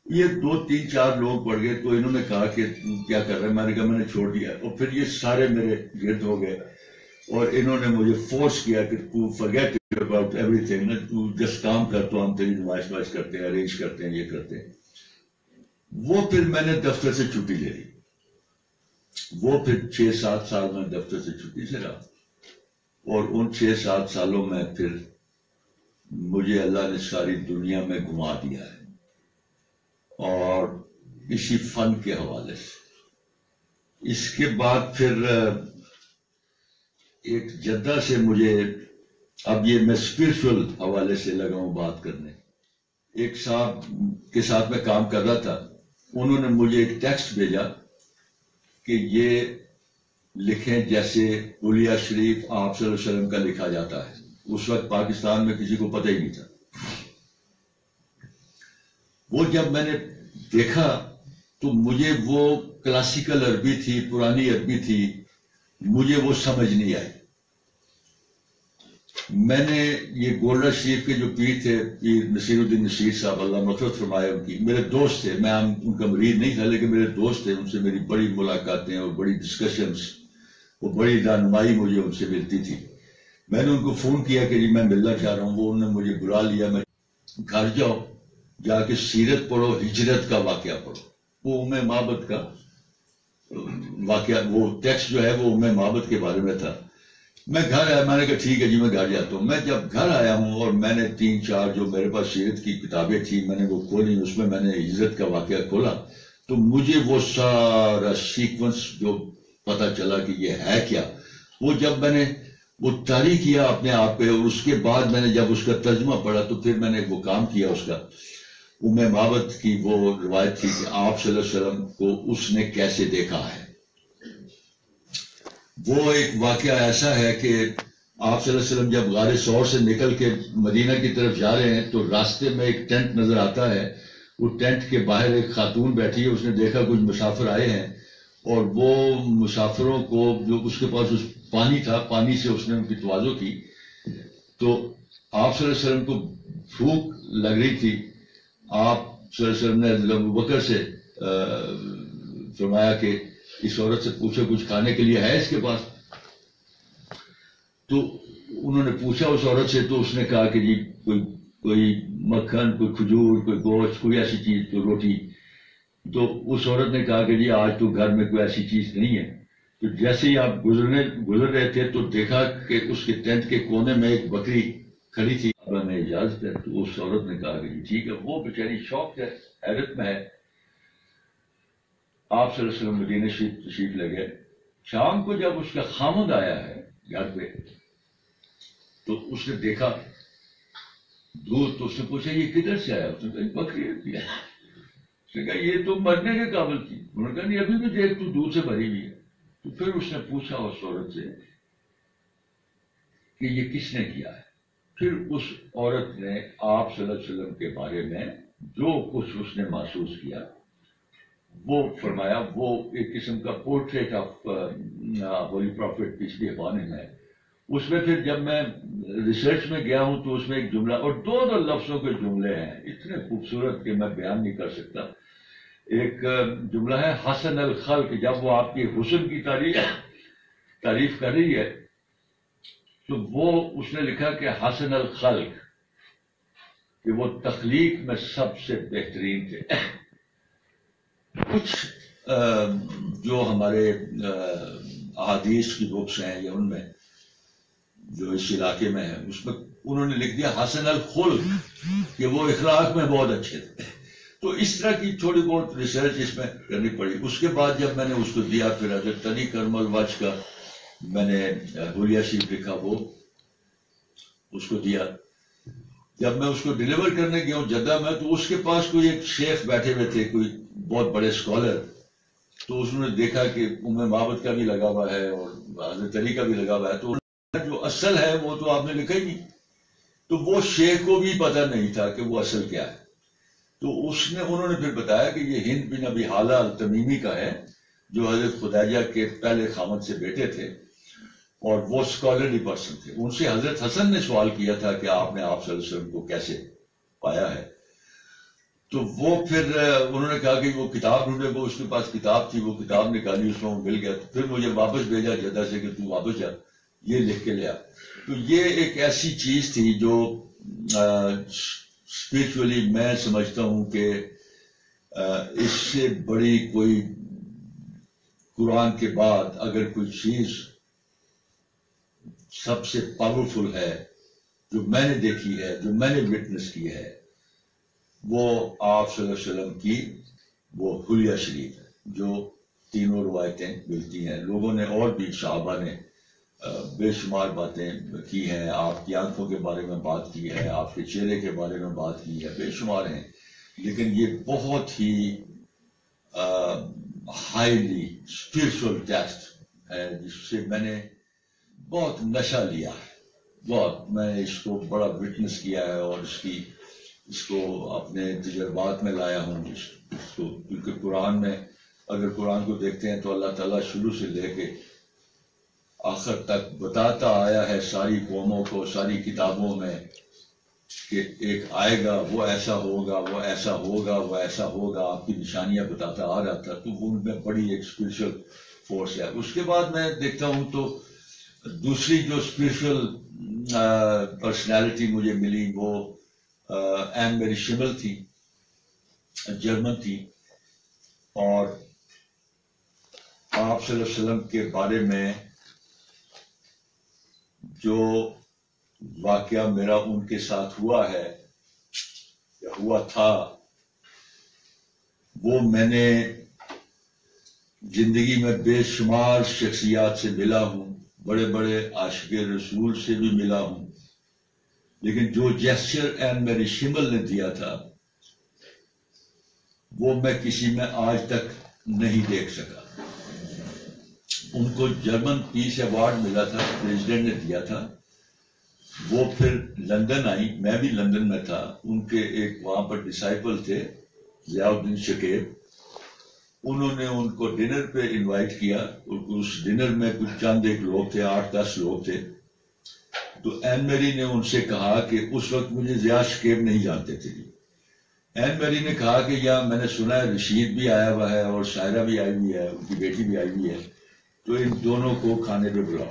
یہ 2 3 4 لوگ پڑ گئے. تو انہوں نے کہا کہ تم کیا کر رہے ہیں؟ میں نے کہا میں نے چھوڑ دیا. اور پھر یہ سارے میرے گرد ہو گئے اور انہوں نے مجھے فورس کیا کہ تو فرگیٹ اباؤٹ ایوری تھنگ، تو جسٹ کام کر، تو ہم تیری نمائش کرتے ہیں، ارینج کرتے ہیں، یہ کرتے ہیں. وہ پھر میں نے دفتر سے چھٹی لے لی. وہ پھر 6 7 سال میں دفتر سے چھٹی سے رہا. اور ان 6 7 سالوں میں پھر مجھے اللہ نے ساری دنیا میں گھما دیا ہے، اور اسی فن کے حوالے سے. اس کے بعد پھر ایک جدہ سے مجھے، اب یہ میں اسپرچل حوالے سے لگا ہوں بات کرنے. ایک صاحب کے ساتھ میں کام کر رہا تھا، انہوں نے مجھے ایک ٹیکسٹ بھیجا کہ یہ لکھیں جیسے اولیاء شریف آپ صلی اللہ علیہ وسلم کا لکھا جاتا ہے. اس وقت پاکستان میں کسی کو پتہ ہی نہیں تھا. وہ جب میں نے دیکھا تو مجھے وہ کلاسیکل عربی تھی، پرانی عربی تھی، مجھے وہ سمجھ نہیں آئی. میں نے یہ گولڈا شریف کے جو پیر تھے، پیر نصیر الدین نصیر صاحب، اللہ مغفرت فرمائے ان کی، میرے دوست تھے. میں ان کا مرید نہیں تھا لیکن میرے دوست تھے. ان سے میری بڑی ملاقاتیں اور بڑی ڈسکشنز، وہ بڑی رہنمائی مجھے ان سے ملتی تھی. میں نے ان کو فون کیا کہ جی میں ملنا چاہ رہا ہوں. وہ انہوں نے مجھے بلا لیا. میں گھر جاؤ، جا کے سیرت پڑھو، ہجرت کا واقعہ پڑھو. وہ ام معبد کا واقعہ، وہ ٹیکسٹ جو ہے وہ ام معبد کے بارے میں تھا. میں گھر آیا، میں نے کہا ٹھیک ہے جی میں گھر جاتا ہوں. میں جب گھر آیا ہوں اور میں نے 3 4 جو میرے پاس سیرت کی کتابیں تھیں میں نے وہ کھولی، اس میں نے ہجرت کا واقعہ کھولا تو مجھے وہ سارا سیکوینس جو پتا چلا کہ یہ ہے کیا. وہ جب میں نے وہ طاری کیا اپنے آپ پہ، اور اس کے بعد میں نے جب اس کا ترجمہ پڑھا تو پھر میں نے وہ کام کیا اس کا. ام معبد کی وہ روایت تھی کہ آپ صلی اللہ علیہ وسلم کو اس نے کیسے دیکھا ہے. وہ ایک واقعہ ایسا ہے کہ آپ صلی اللہ علیہ وسلم جب غار ثور سے نکل کے مدینہ کی طرف جا رہے ہیں تو راستے میں ایک ٹینٹ نظر آتا ہے. وہ ٹینٹ کے باہر ایک خاتون بیٹھی ہے. اس نے دیکھا کچھ مسافر آئے ہیں اور وہ مسافروں کو، جو اس کے پاس پانی تھا، پانی سے اس نے ان کی تواضع کی. تو آپ صلی اللہ علیہ وسلم کو بھوک لگ رہی تھی. آپ صلی اللہ علیہ وسلم نے ابو بکر سے فرمایا کہ اس عورت سے پوچھو کچھ کھانے کے لیے ہے اس کے پاس. تو انہوں نے پوچھا اس عورت سے، تو اس نے کہا کہ جی کوئی مکھن، کوئی کھجور، کوئی گوشت، کوئی ایسی چیز، کوئی روٹی. تو اس عورت نے کہا کہ جی آج تو گھر میں کوئی ایسی چیز نہیں ہے. تو جیسے ہی آپ گزر رہے تھے تو دیکھا کہ اس کے ٹینٹ کے کونے میں ایک بکری کھڑی تھی. میں اجازت ہے تو اس عورت نے کہا کہ جی ٹھیک ہے. وہ بیچاری شوق ہے، حیرت میں ہے. آپ صلی اللہ علیہ وسلم مدینہ تشریف لے گئے. شام کو جب اس کا خامد آیا ہے گھر پہ تو اس نے دیکھا دودھ، تو اس نے پوچھا یہ کدھر سے آیا؟ اس نے کہا بکری ہے. اس نے کہا یہ تو مرنے کے قابل تھی. انہوں نے کہا نہیں ابھی بھی دیکھ تو دودھ سے بھری ہوئی ہے. تو پھر اس نے پوچھا اس عورت سے کہ یہ کس نے کیا ہے. پھر اس عورت نے آپ صلی اللہ علیہ وسلم کے بارے میں جو کچھ اس نے محسوس کیا وہ فرمایا. وہ ایک قسم کا portrait of holy prophet peace be upon him ہے. اس میں پھر جب میں ریسرچ میں گیا ہوں تو اس میں ایک جملہ اور دو لفظوں کے جملے ہیں اتنے خوبصورت کہ میں بیان نہیں کر سکتا. ایک جملہ ہے حسن الخلق، جب وہ آپ کی حسن کی تعریف کر رہی ہے تو وہ اس نے لکھا کہ حسن الخلق، کہ وہ تخلیق میں سب سے بہترین تھے. کچھ جو ہمارے احادیث کی بکس ہیں یا ان میں جو اس علاقے میں ہے اس میں انہوں نے لکھ دیا حسن الخلق، کہ وہ اخلاق میں بہت اچھے تھے. تو اس طرح کی تھوڑی بہت ریسرچ اس میں کرنی پڑی. اس کے بعد جب میں نے اس کو دیا پھر حضرت علی کرم الوجہ کا میں نے حلیہ شریف لکھا وہ اس کو دیا. جب میں اس کو ڈیلیور کرنے گیا ہوں جدہ میں تو اس کے پاس کوئی ایک شیخ بیٹھے ہوئے تھے، کوئی بہت بڑے اسکالر. تو اس نے دیکھا کہ ام معبد کا بھی لگا ہوا ہے اور حضرت علی کا بھی لگا ہوا ہے، تو جو اصل ہے وہ تو آپ نے لکھا ہی نہیں. تو وہ شیخ کو بھی پتہ نہیں تھا کہ وہ اصل کیا ہے. تو انہوں نے پھر بتایا کہ یہ ہند بن ابی حالہ التمیمی کا ہے جو حضرت خدیجہ کے پہلے خامد سے بیٹے تھے اور وہ اسکالرلی پرسن تھے. ان سے حضرت حسن نے سوال کیا تھا کہ آپ نے آپ صلی اللہ علیہ وسلم کو کیسے پایا ہے. تو وہ پھر انہوں نے کہا کہ وہ کتاب ڈھونڈے. وہ اس کے پاس کتاب تھی، وہ کتاب نکالی، اس میں وہ مل گیا. پھر مجھے واپس بھیجا جدہ سے کہ تو واپس جا یہ لکھ کے لیا. تو یہ ایک ایسی چیز تھی جو اسپرچولی میں سمجھتا ہوں کہ اس سے بڑی کوئی قرآن کے بعد اگر کوئی چیز سب سے پاورفل ہے جو میں نے دیکھی ہے، جو میں نے وٹنس کی ہے، وہ آپ صلی اللہ علیہ وسلم کی وہ حلیہ شریف ہے جو تینوں روایتیں ملتی ہیں. لوگوں نے اور بھی صحابہ نے بے شمار باتیں کی ہیں. آپ کی آنکھوں کے بارے میں بات کی ہے، آپ کے چہرے کے بارے میں بات کی ہے، بے شمار ہیں. لیکن یہ بہت ہی ہائیلی اسپرچل ٹیسٹ ہے جس سے میں نے بہت نشہ لیا ہے. بہت میں اس کو بڑا وٹنس کیا ہے اور اس کو اپنے تجربات میں لایا ہوں. اس کو کیونکہ قرآن میں اگر قرآن کو دیکھتے ہیں تو اللہ تعالیٰ شروع سے لے کے آخر تک بتاتا آیا ہے ساری قوموں کو ساری کتابوں میں کہ ایک آئے گا، وہ ایسا ہوگا، وہ ایسا ہوگا، وہ ایسا ہوگا. آپ کی نشانیاں بتاتا آ رہا تھا. تو ان میں بڑی ایک اسپرچل فورس ہے. اس کے بعد میں دیکھتا ہوں تو دوسری جو اسپرچل پرسنالٹی مجھے ملی وہ این میری شمل تھی، جرمن تھی. اور آپ صلی اللہ علیہ وسلم کے بارے میں جو واقعہ میرا ان کے ساتھ ہوا ہے یا ہوا تھا، وہ میں نے زندگی میں بے شمار شخصیات سے ملا ہوں، بڑے بڑے عاشق رسول سے بھی ملا ہوں. لیکن جو جیسچر این میری شمل نے دیا تھا وہ میں کسی میں آج تک نہیں دیکھ سکا. ان کو جرمن پیس ایوارڈ ملا تھا، پریزیڈنٹ نے دیا تھا. وہ پھر لندن آئی، میں بھی لندن میں تھا. ان کے ایک وہاں پر ڈسائپل تھے ضیاء الدین شکیب. انہوں نے ان کو ڈنر پہ انوائٹ کیا. اس ڈنر میں کچھ چند ایک لوگ تھے، 8-10 لوگ تھے. تو این میری نے ان سے کہا کہ اس وقت مجھے ضیاء شکیب نہیں جانتے تھے. این میری نے کہا کہ یا میں نے سنا ہے رشید بھی آیا ہوا ہے اور شاعرہ بھی آئی ہوئی ہے، ان کی بیٹی بھی آئی ہوئی ہے، تو ان دونوں کو کھانے پہ بلاؤ.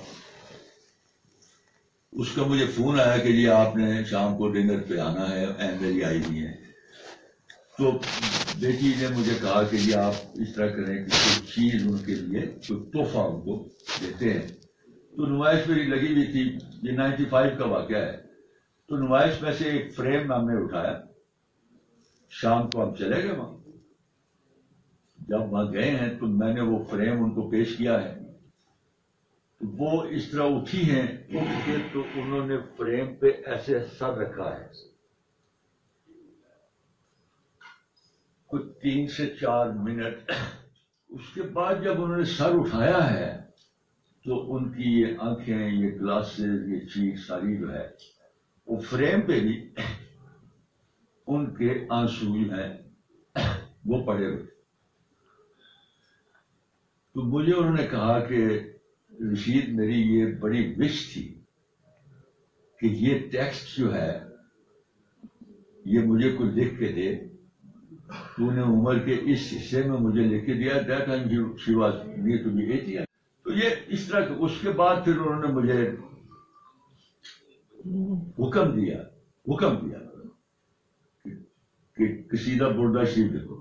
اس کا مجھے فون آیا کہ جی آپ نے شام کو ڈنر پہ آنا ہے، این میری آئی ہوئی ہے. تو بیٹی نے مجھے کہا کہ جی آپ اس طرح کریں کہ کوئی چیز ان کے لیے کوئی تحفہ ان کو دیتے ہیں. تو نمائش میری لگی ہوئی تھی، یہ 95 کا واقعہ ہے. تو نمائش میں سے ایک فریم ہم نے اٹھایا. شام کو ہم چلے گئے وہاں. جب وہاں گئے ہیں تو میں نے وہ فریم ان کو پیش کیا ہے. وہ اس طرح اٹھی ہیں، اٹھ کے تو انہوں نے فریم پہ ایسے سر رکھا ہے. کچھ 3 سے 4 منٹ. اس کے بعد جب انہوں نے سر اٹھایا ہے تو ان کی یہ آنکھیں، یہ گلاسز، یہ چیز ساری جو ہے وہ فریم پہ بھی ان کے آنسو ہیں وہ پڑے ہوئے. تو مجھے انہوں نے کہا کہ رشید میری یہ بڑی وش تھی کہ یہ ٹیکسٹ جو ہے یہ مجھے کوئی لکھ کے دے. تو نے عمر کے اس حصے میں مجھے لکھ کے دیا that time she was near to be 80. تو یہ اس طرح کے. اس کے بعد پھر انہوں نے مجھے حکم دیا کہ قصیدہ بردہ شریف لکھو.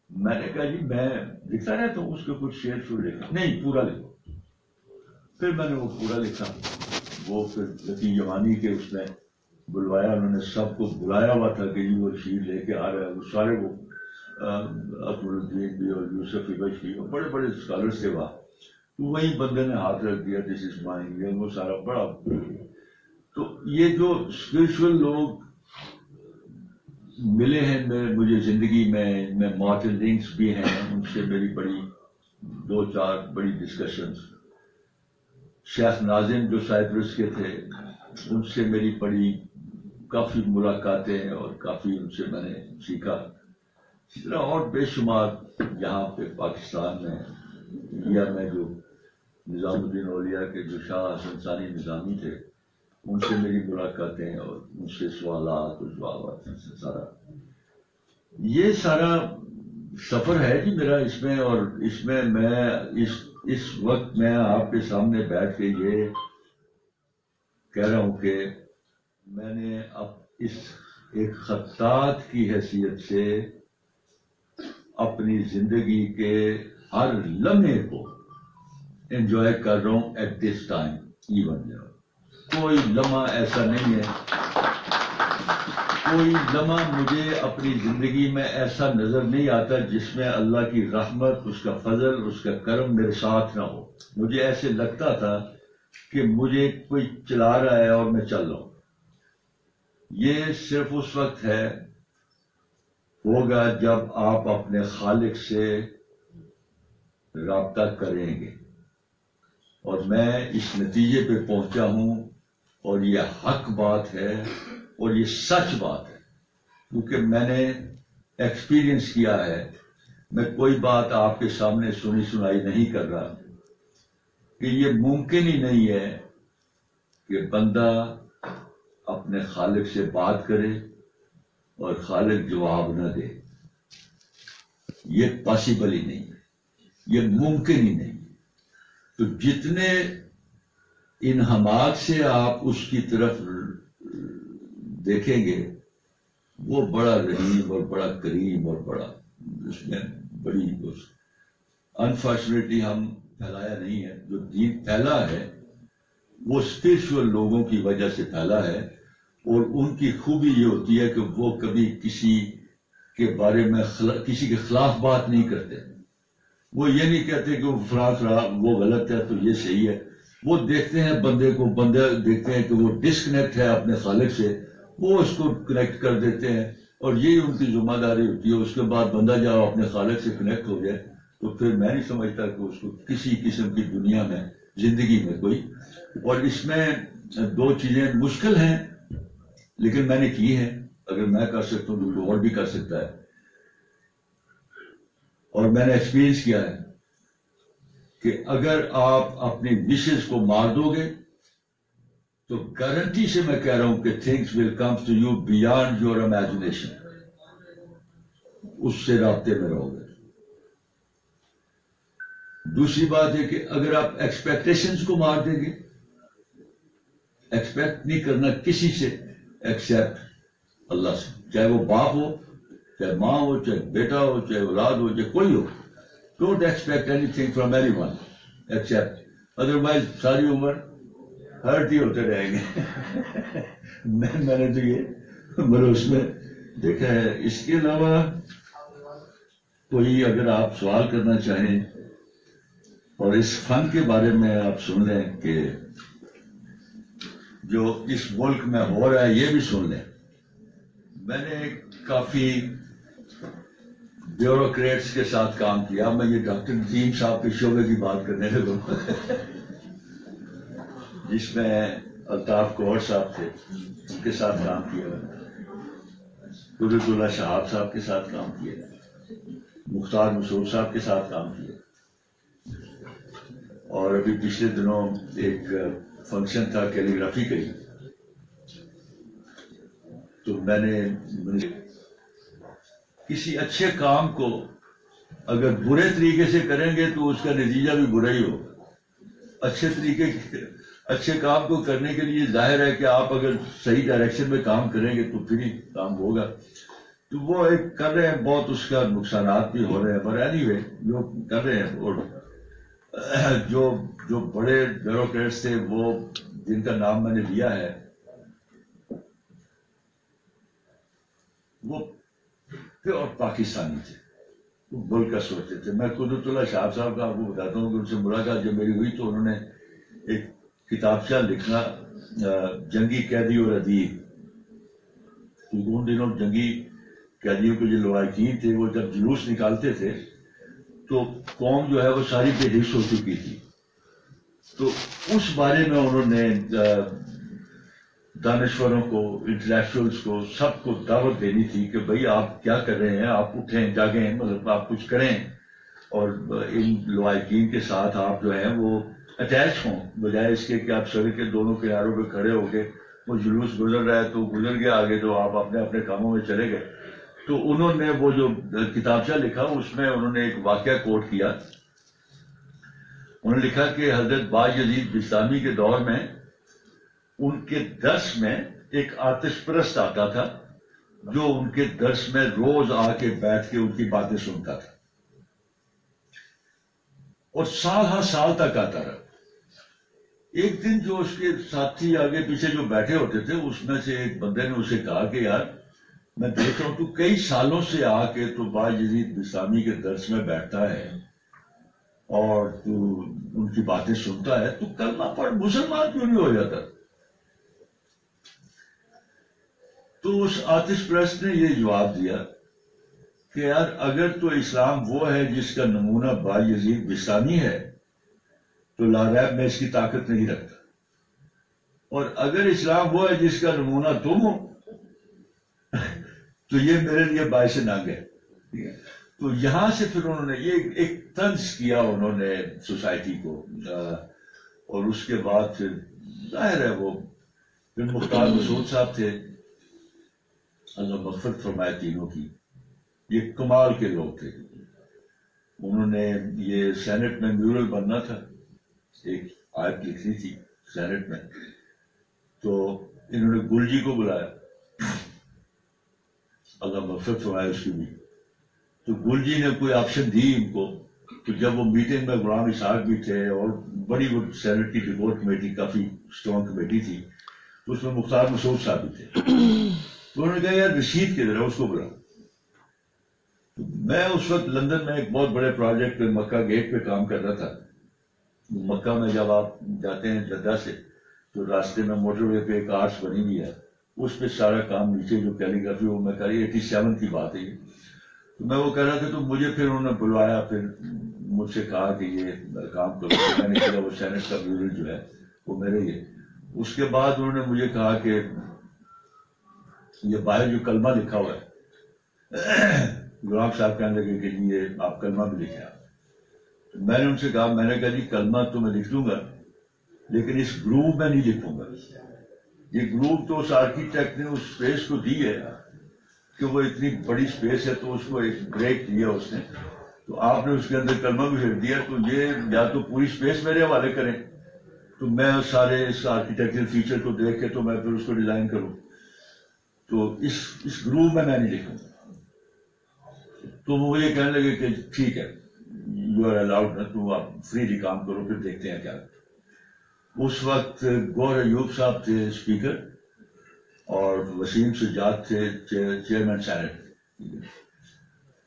میں نے کہا جی میں لکھتا رہتا ہوں, اس کے کچھ شعر شور لکھا نہیں, پورا لکھو. پھر میں نے وہ پورا لکھا. وہ پھر لطیف جوانی کے اس میں بلوایا, انہوں نے سب کو بلایا ہوا تھا کہ جی وہ رشید لے کے آ رہا ہے. وہ سارے وہ اکبر الدین بھی اور یوسف ابش بھی اور بڑے بڑے اسکالرس تھے وہاں. تو وہی بندے نے ہاتھ رکھ دیا دس از مائن, وہ سارا بڑا. تو یہ جو اسپرچل لوگ ملے ہیں مجھے زندگی میں مارٹن لنکس بھی ہیں, ان سے میری بڑی 2-4 بڑی ڈسکشنز. شیخ ناظم جو سائپرس کے تھے ان سے میری بڑی کافی ملاقاتیں اور کافی ان سے میں نے سیکھا. اسی طرح اور بے شمار یہاں پہ پاکستان میں انڈیا میں جو نظام الدین اولیاء کے جو شاہ حسن ثانی نظامی تھے ان سے میری ملاقاتیں اور ان سے سوالات اور جوابات سارا یہ سارا سفر ہے جی میرا اس میں. اور اس میں میں اس وقت میں آپ کے سامنے بیٹھ کے یہ کہہ رہا ہوں کہ میں نے اب اس ایک خطاط کی حیثیت سے اپنی زندگی کے ہر لمحے کو انجوائے کر رہا ہوں ایٹ دس ٹائم. ایون کوئی لمحہ ایسا نہیں ہے, کوئی لمحہ مجھے اپنی زندگی میں ایسا نظر نہیں آتا جس میں اللہ کی رحمت, اس کا فضل, اس کا کرم میرے ساتھ نہ ہو. مجھے ایسے لگتا تھا کہ مجھے کوئی چلا رہا ہے اور میں چل رہا ہوں. یہ صرف اس وقت ہے ہوگا جب آپ اپنے خالق سے رابطہ کریں گے. اور میں اس نتیجے پہ پہنچا ہوں اور یہ حق بات ہے اور یہ سچ بات ہے کیونکہ میں نے ایکسپیرئنس کیا ہے. میں کوئی بات آپ کے سامنے سنی سنائی نہیں کر رہا کہ یہ ممکن ہی نہیں ہے کہ بندہ اپنے خالق سے بات کرے اور خالق جواب نہ دے. یہ پاسبل ہی نہیں ہے, یہ ممکن ہی نہیں. تو جتنے انہماک سے آپ اس کی طرف دیکھیں گے وہ بڑا رحیم اور بڑا کریم اور بڑا اس میں بڑی. انفارچونیٹلی ہم پھیلایا نہیں ہے. جو دین پھیلا ہے وہ اسپرچل لوگوں کی وجہ سے پھیلا ہے اور ان کی خوبی یہ ہوتی ہے کہ وہ کبھی کسی کے بارے میں کسی کے خلاف بات نہیں کرتے. وہ یہ نہیں کہتے کہ وہ فلاں وہ غلط ہے تو یہ صحیح ہے. وہ دیکھتے ہیں بندے کو, بندے دیکھتے ہیں کہ وہ ڈسکنیکٹ ہے اپنے خالق سے, وہ اس کو کنیکٹ کر دیتے ہیں اور یہی ان کی ذمہ داری ہوتی ہے. اس کے بعد بندہ جب اپنے خالق سے کنیکٹ ہو جائے تو پھر میں نہیں سمجھتا کہ اس کو کسی قسم کی دنیا میں زندگی میں کوئی. اور اس میں 2 چیزیں مشکل ہیں لیکن میں نے کی ہے. اگر میں کر سکتا ہوں تو اور بھی کر سکتا ہے. اور میں نے ایکسپیرینس کیا ہے کہ اگر آپ اپنی وشز کو مار دو گے تو گارنٹی سے میں کہہ رہا ہوں کہ things will come to you beyond your imagination. اس سے رابطے میں رہو گے. دوسری بات ہے کہ اگر آپ ایکسپیکٹیشنز کو مار دیں گے, ایکسپیکٹ نہیں کرنا کسی سے ایکسپٹ اللہ سے, چاہے وہ باپ ہو, چاہے ماں ہو, چاہے بیٹا ہو, چاہے اولاد ہو, چاہے کوئی ہو. Don't expect anything from everyone except, otherwise ساری عمر ہرٹ ہی ہوتے رہیں گے. میں نے تو یہ اس میں دیکھا ہے. اس کے علاوہ کوئی اگر آپ سوال کرنا چاہیں اور اس فن کے بارے میں آپ سن لیں کہ جو اس ملک میں ہو رہا ہے یہ بھی سن لیں. میں نے کافی بیوروکریٹس کے ساتھ کام کیا. میں یہ ڈاکٹر نظیم صاحب کے شعبے کی بات کرنے لگوں جس میں الطاف کوہر صاحب تھے, ان کے ساتھ کام کیا. قدرت اللہ شہاب صاحب کے ساتھ کام کیا, مختار مسعود صاحب کے ساتھ کام کیا. اور ابھی پچھلے دنوں ایک فنکشن تھا کیلیگرافی کا ہی، تو میں نے کسی اچھے کام کو اگر برے طریقے سے کریں گے تو اس کا نتیجہ بھی برا ہی ہوگا. اچھے کام کو کرنے کے لیے ظاہر ہے کہ آپ اگر صحیح ڈائریکشن میں کام کریں گے تو پھر ہی کام ہوگا. تو وہ ایک کر رہے ہیں، بہت اس کا نقصانات بھی ہو رہے ہیں، پر اینی وے جو کر رہے ہیں. اور جو بڑے بیوروکریٹس تھے، وہ جن کا نام میں نے لیا ہے، وہ پیور پاکستانی تھے، وہ ملک کا سوچتے تھے. میں قدرت اللہ شاہ صاحب کا آپ کو بتاتا ہوں کہ ان سے ملاقات جب میری ہوئی تو انہوں نے ایک کتابچہ لکھنا، جنگی قیدی اور ادیب. ان دنوں جنگی قیدیوں کے جو لواحقین تھے وہ جب جلوس نکالتے تھے تو قوم جو ہے وہ ساری بے حس ہو چکی تھی. تو اس بارے میں انہوں نے دانشوروں کو، انٹلیکچوئلس کو، سب کو دعوت دینی تھی کہ بھئی آپ کیا کر رہے ہیں، آپ اٹھیں جاگیں، مطلب آپ کچھ کریں اور ان لواحقین کے ساتھ آپ جو ہیں وہ اٹیچ ہوں، بجائے اس کے کہ آپ سڑک کے دونوں کناروں پہ کھڑے ہو کے وہ جلوس گزر رہا ہے تو گزر گیا آگے، تو آپ اپنے اپنے کاموں میں چلے گئے. تو انہوں نے وہ جو کتابچہ لکھا اس میں انہوں نے ایک واقعہ کوٹ کیا. انہوں نے لکھا کہ حضرت با یزید بستامی کے دور میں ان کے درس میں ایک آتش پرست آتا تھا جو ان کے درس میں روز آ کے بیٹھ کے ان کی باتیں سنتا تھا، اور سال ہر سال تک آتا رہا. ایک دن جو اس کے ساتھی آگے پیچھے جو بیٹھے ہوتے تھے اس میں سے ایک بندے نے اسے کہا کہ یار میں دیکھ رہا ہوں تو کئی سالوں سے آ کے تو با یزید بستامی کے درس میں بیٹھتا ہے اور تو ان کی باتیں سنتا ہے، تو کلمہ پڑھ مسلمان کیوں نہیں ہو جاتا؟ تو اس آتش پرست نے یہ جواب دیا کہ یار اگر تو اسلام وہ ہے جس کا نمونہ با یزید بستامی ہے تو لا ریب میں اس کی طاقت نہیں رکھتا، اور اگر اسلام وہ ہے جس کا نمونہ تم ہو تو یہ میرے لیے باعث ننگ ہے. تو یہاں سے پھر انہوں نے یہ ایک طنز کیا انہوں نے سوسائٹی کو، اور اس کے بعد پھر ظاہر ہے وہ پھر مختار مسعود صاحب تھے، اللہ مغفرت فرمائے تینوں کی، یہ کمال کے لوگ تھے. انہوں نے یہ سینٹ میں میورل بننا تھا، ایک آیت لکھنی تھی سینٹ میں، تو انہوں نے گل جی کو بلایا، اللہ مغفرت فرمائے اس کی بھی. تو گل جی نے کوئی آپشن دی ان کو. تو جب وہ میٹنگ میں غلام اسحاق بھی تھے اور بڑی وہ سینٹ کی ڈیبوٹ کمیٹی کافی اسٹرانگ کمیٹی تھی، تو اس میں مختار مسعود صاحب بھی تھے. تو انہوں نے کہا یار رشید کدھر ہے، اس کو بلا. میں اس وقت لندن میں ایک بہت بڑے پروجیکٹ پہ مکہ گیٹ پہ کام کر رہا تھا. مکہ میں جب آپ جاتے ہیں جدہ سے تو راستے میں موٹر وے پہ ایک آرچ بنی ہوئی ہے، اس پہ سارا کام نیچے جو کیلیگرافی وہ میں کر رہی 87 کی بات ہے یہ. تو میں وہ کہہ رہا تھا تو مجھے پھر انہوں نے بلوایا، پھر مجھ سے کہا کہ یہ کام کرو. میں نے کیا وہ سینٹ کا میورل جو ہے وہ میرے ہی ہے. اس کے بعد انہوں نے مجھے کہا کہ یہ باہر جو کلمہ لکھا ہوا ہے، غلام صاحب کہنے لگے کہ یہ آپ کلمہ بھی لکھے. میں نے ان سے کہا، میں نے کہا جی کلمہ تو میں لکھ لوں گا لیکن اس گروپ میں نہیں لکھوں گا. یہ گروپ تو اس آرکیٹیکٹ نے اس اسپیس کو دی ہے کہ وہ اتنی بڑی اسپیس ہے تو اس کو ایک بریک دیا اس نے، تو آپ نے اس کے اندر کلمہ بھی پھیر دیا. تو یہ یا تو پوری اسپیس میرے حوالے کریں تو میں سارے اس آرکیٹیکچرل فیچر کو دیکھ کے تو میں پھر اس کو ڈیزائن کروں. تو اس گروپ میں نہیں لکھوں. تو وہ یہ کہنے لگے کہ ٹھیک ہے یو آر الاؤڈ، تو آپ فریلی کام کرو، پھر دیکھتے ہیں کیا. اس وقت گور ایوب صاحب تھے اسپیکر اور وسیم سجاد تھے چیئرمین سینٹ.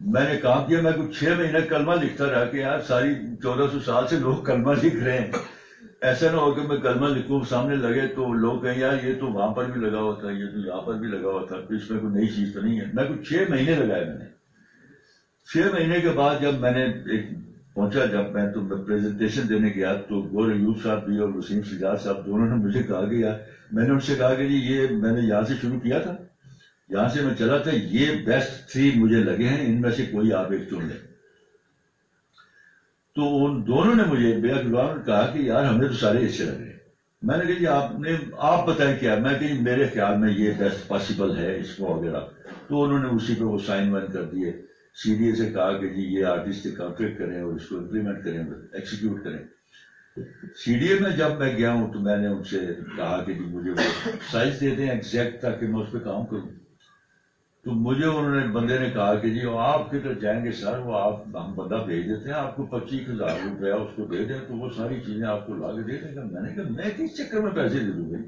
میں نے کام کیا، میں کچھ 6 مہینے کلمہ لکھتا رہا کہ یار ساری 1400 سال سے لوگ کلمہ لکھ رہے ہیں، ایسا نہ ہو کہ میں کلمہ لکھوں سامنے لگے تو لوگ کہیں یار یہ تو وہاں پر بھی لگا ہوا تھا، یہ تو یہاں پر بھی لگا ہوا تھا، اس میں کوئی نئی چیز تو نہیں ہے. میں کچھ 6 مہینے لگائے. میں نے 6 مہینے کے بعد جب میں نے پہنچا، جب میں تو پریزنٹیشن دینے گیا تو گور ایوب صاحب بھی اور وسیم سجاد صاحب دونوں نے مجھے کہا کہ یار، میں نے ان سے کہا کہ جی یہ میں نے یہاں سے شروع کیا تھا، یہاں سے میں چلا تھا، یہ بیسٹ 3 مجھے لگے ہیں، ان میں سے کوئی آپ ایک چن لیں. تو ان دونوں نے مجھے بے زبان کہا کہ یار ہمیں تو سارے اچھے لگ رہے ہیں. میں نے کہا جی آپ بتائیں کیا. میں کہ میرے خیال میں یہ بیسٹ پاسبل ہے اس کو وغیرہ. تو انہوں نے اسی پہ وہ سائن وائن کر دیے. سی ڈی اے سے کہا کہ جی یہ آرٹسٹ سے کانٹریکٹ کریں اور اس کو امپلیمنٹ کریں, ایکسیکیوٹ کریں. سی ڈی اے میں جب میں گیا ہوں تو میں نے ان سے کہا کہ جی مجھے وہ سائز دے دیں ایگزیکٹ تاکہ میں اس پہ کام کروں. تو مجھے انہوں نے بندے نے کہا کہ جی آپ کدھر جائیں گے سر, وہ ہم بندہ بھیج دیتے ہیں, آپ کو 25,000 روپیہ اس کو دے دیں تو وہ ساری چیزیں آپ کو لا کے دے دیں گا. میں نے کہا میں کس چکر میں پیسے دے دوں گا.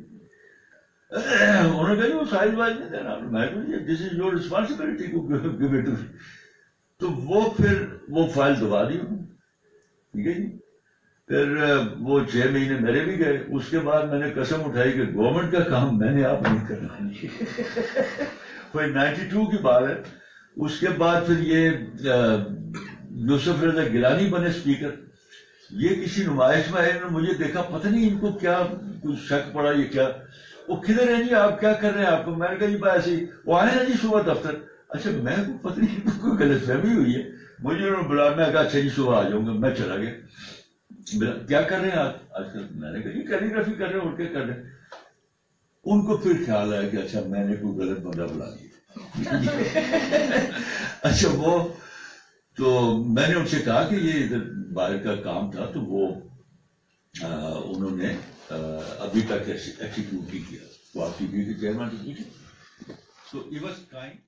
انہوں نے کہا جی وہ سائز وائز نہیں دینا. میں کہا this is your responsibility to give it to. تو وہ پھر وہ فائل دبا دی انہوں نے. ٹھیک ہے جی. پھر وہ 6 مہینے میرے بھی گئے. اس کے بعد میں نے قسم اٹھائی کہ گورنمنٹ کا کام میں نے آپ نہیں کرنا. کوئی 92 کی بات ہے. اس کے بعد پھر یہ یوسف رضا گیلانی بنے اسپیکر. یہ کسی نمائش میں آئے, انہوں نے مجھے دیکھا, پتہ نہیں ان کو کیا کچھ شک پڑا, یہ کیا وہ کدھر ہیں جی آپ کیا کر رہے ہیں آپ کو. میں نے کہا جی بس ایسے وہ آئے نا جی صبح دفتر. اچھا میں پتہ نہیں کوئی غلط فہمی ہوئی ہے. مجھے انہوں نے بلایا, میں کہا اچھا جی صبح آ جاؤں گا. میں چلا گیا. کیا کر رہے ہیں آپ آج کل. میں نے کہا جی کیلیگرافی کر رہے ہیں. اور کیا کر رہے ہیں. ان کو پھر خیال آیا کہ اچھا میں نے کوئی غلط بندہ بلا دیا. اچھا وہ تو میں نے ان سے کہا کہ یہ ادھر باہر کا کام تھا تو وہ انہوں نے ابھی تک ایکسیکیوٹ نہیں کیا. وہ آپ ٹی وی کے chairman. So he was kind.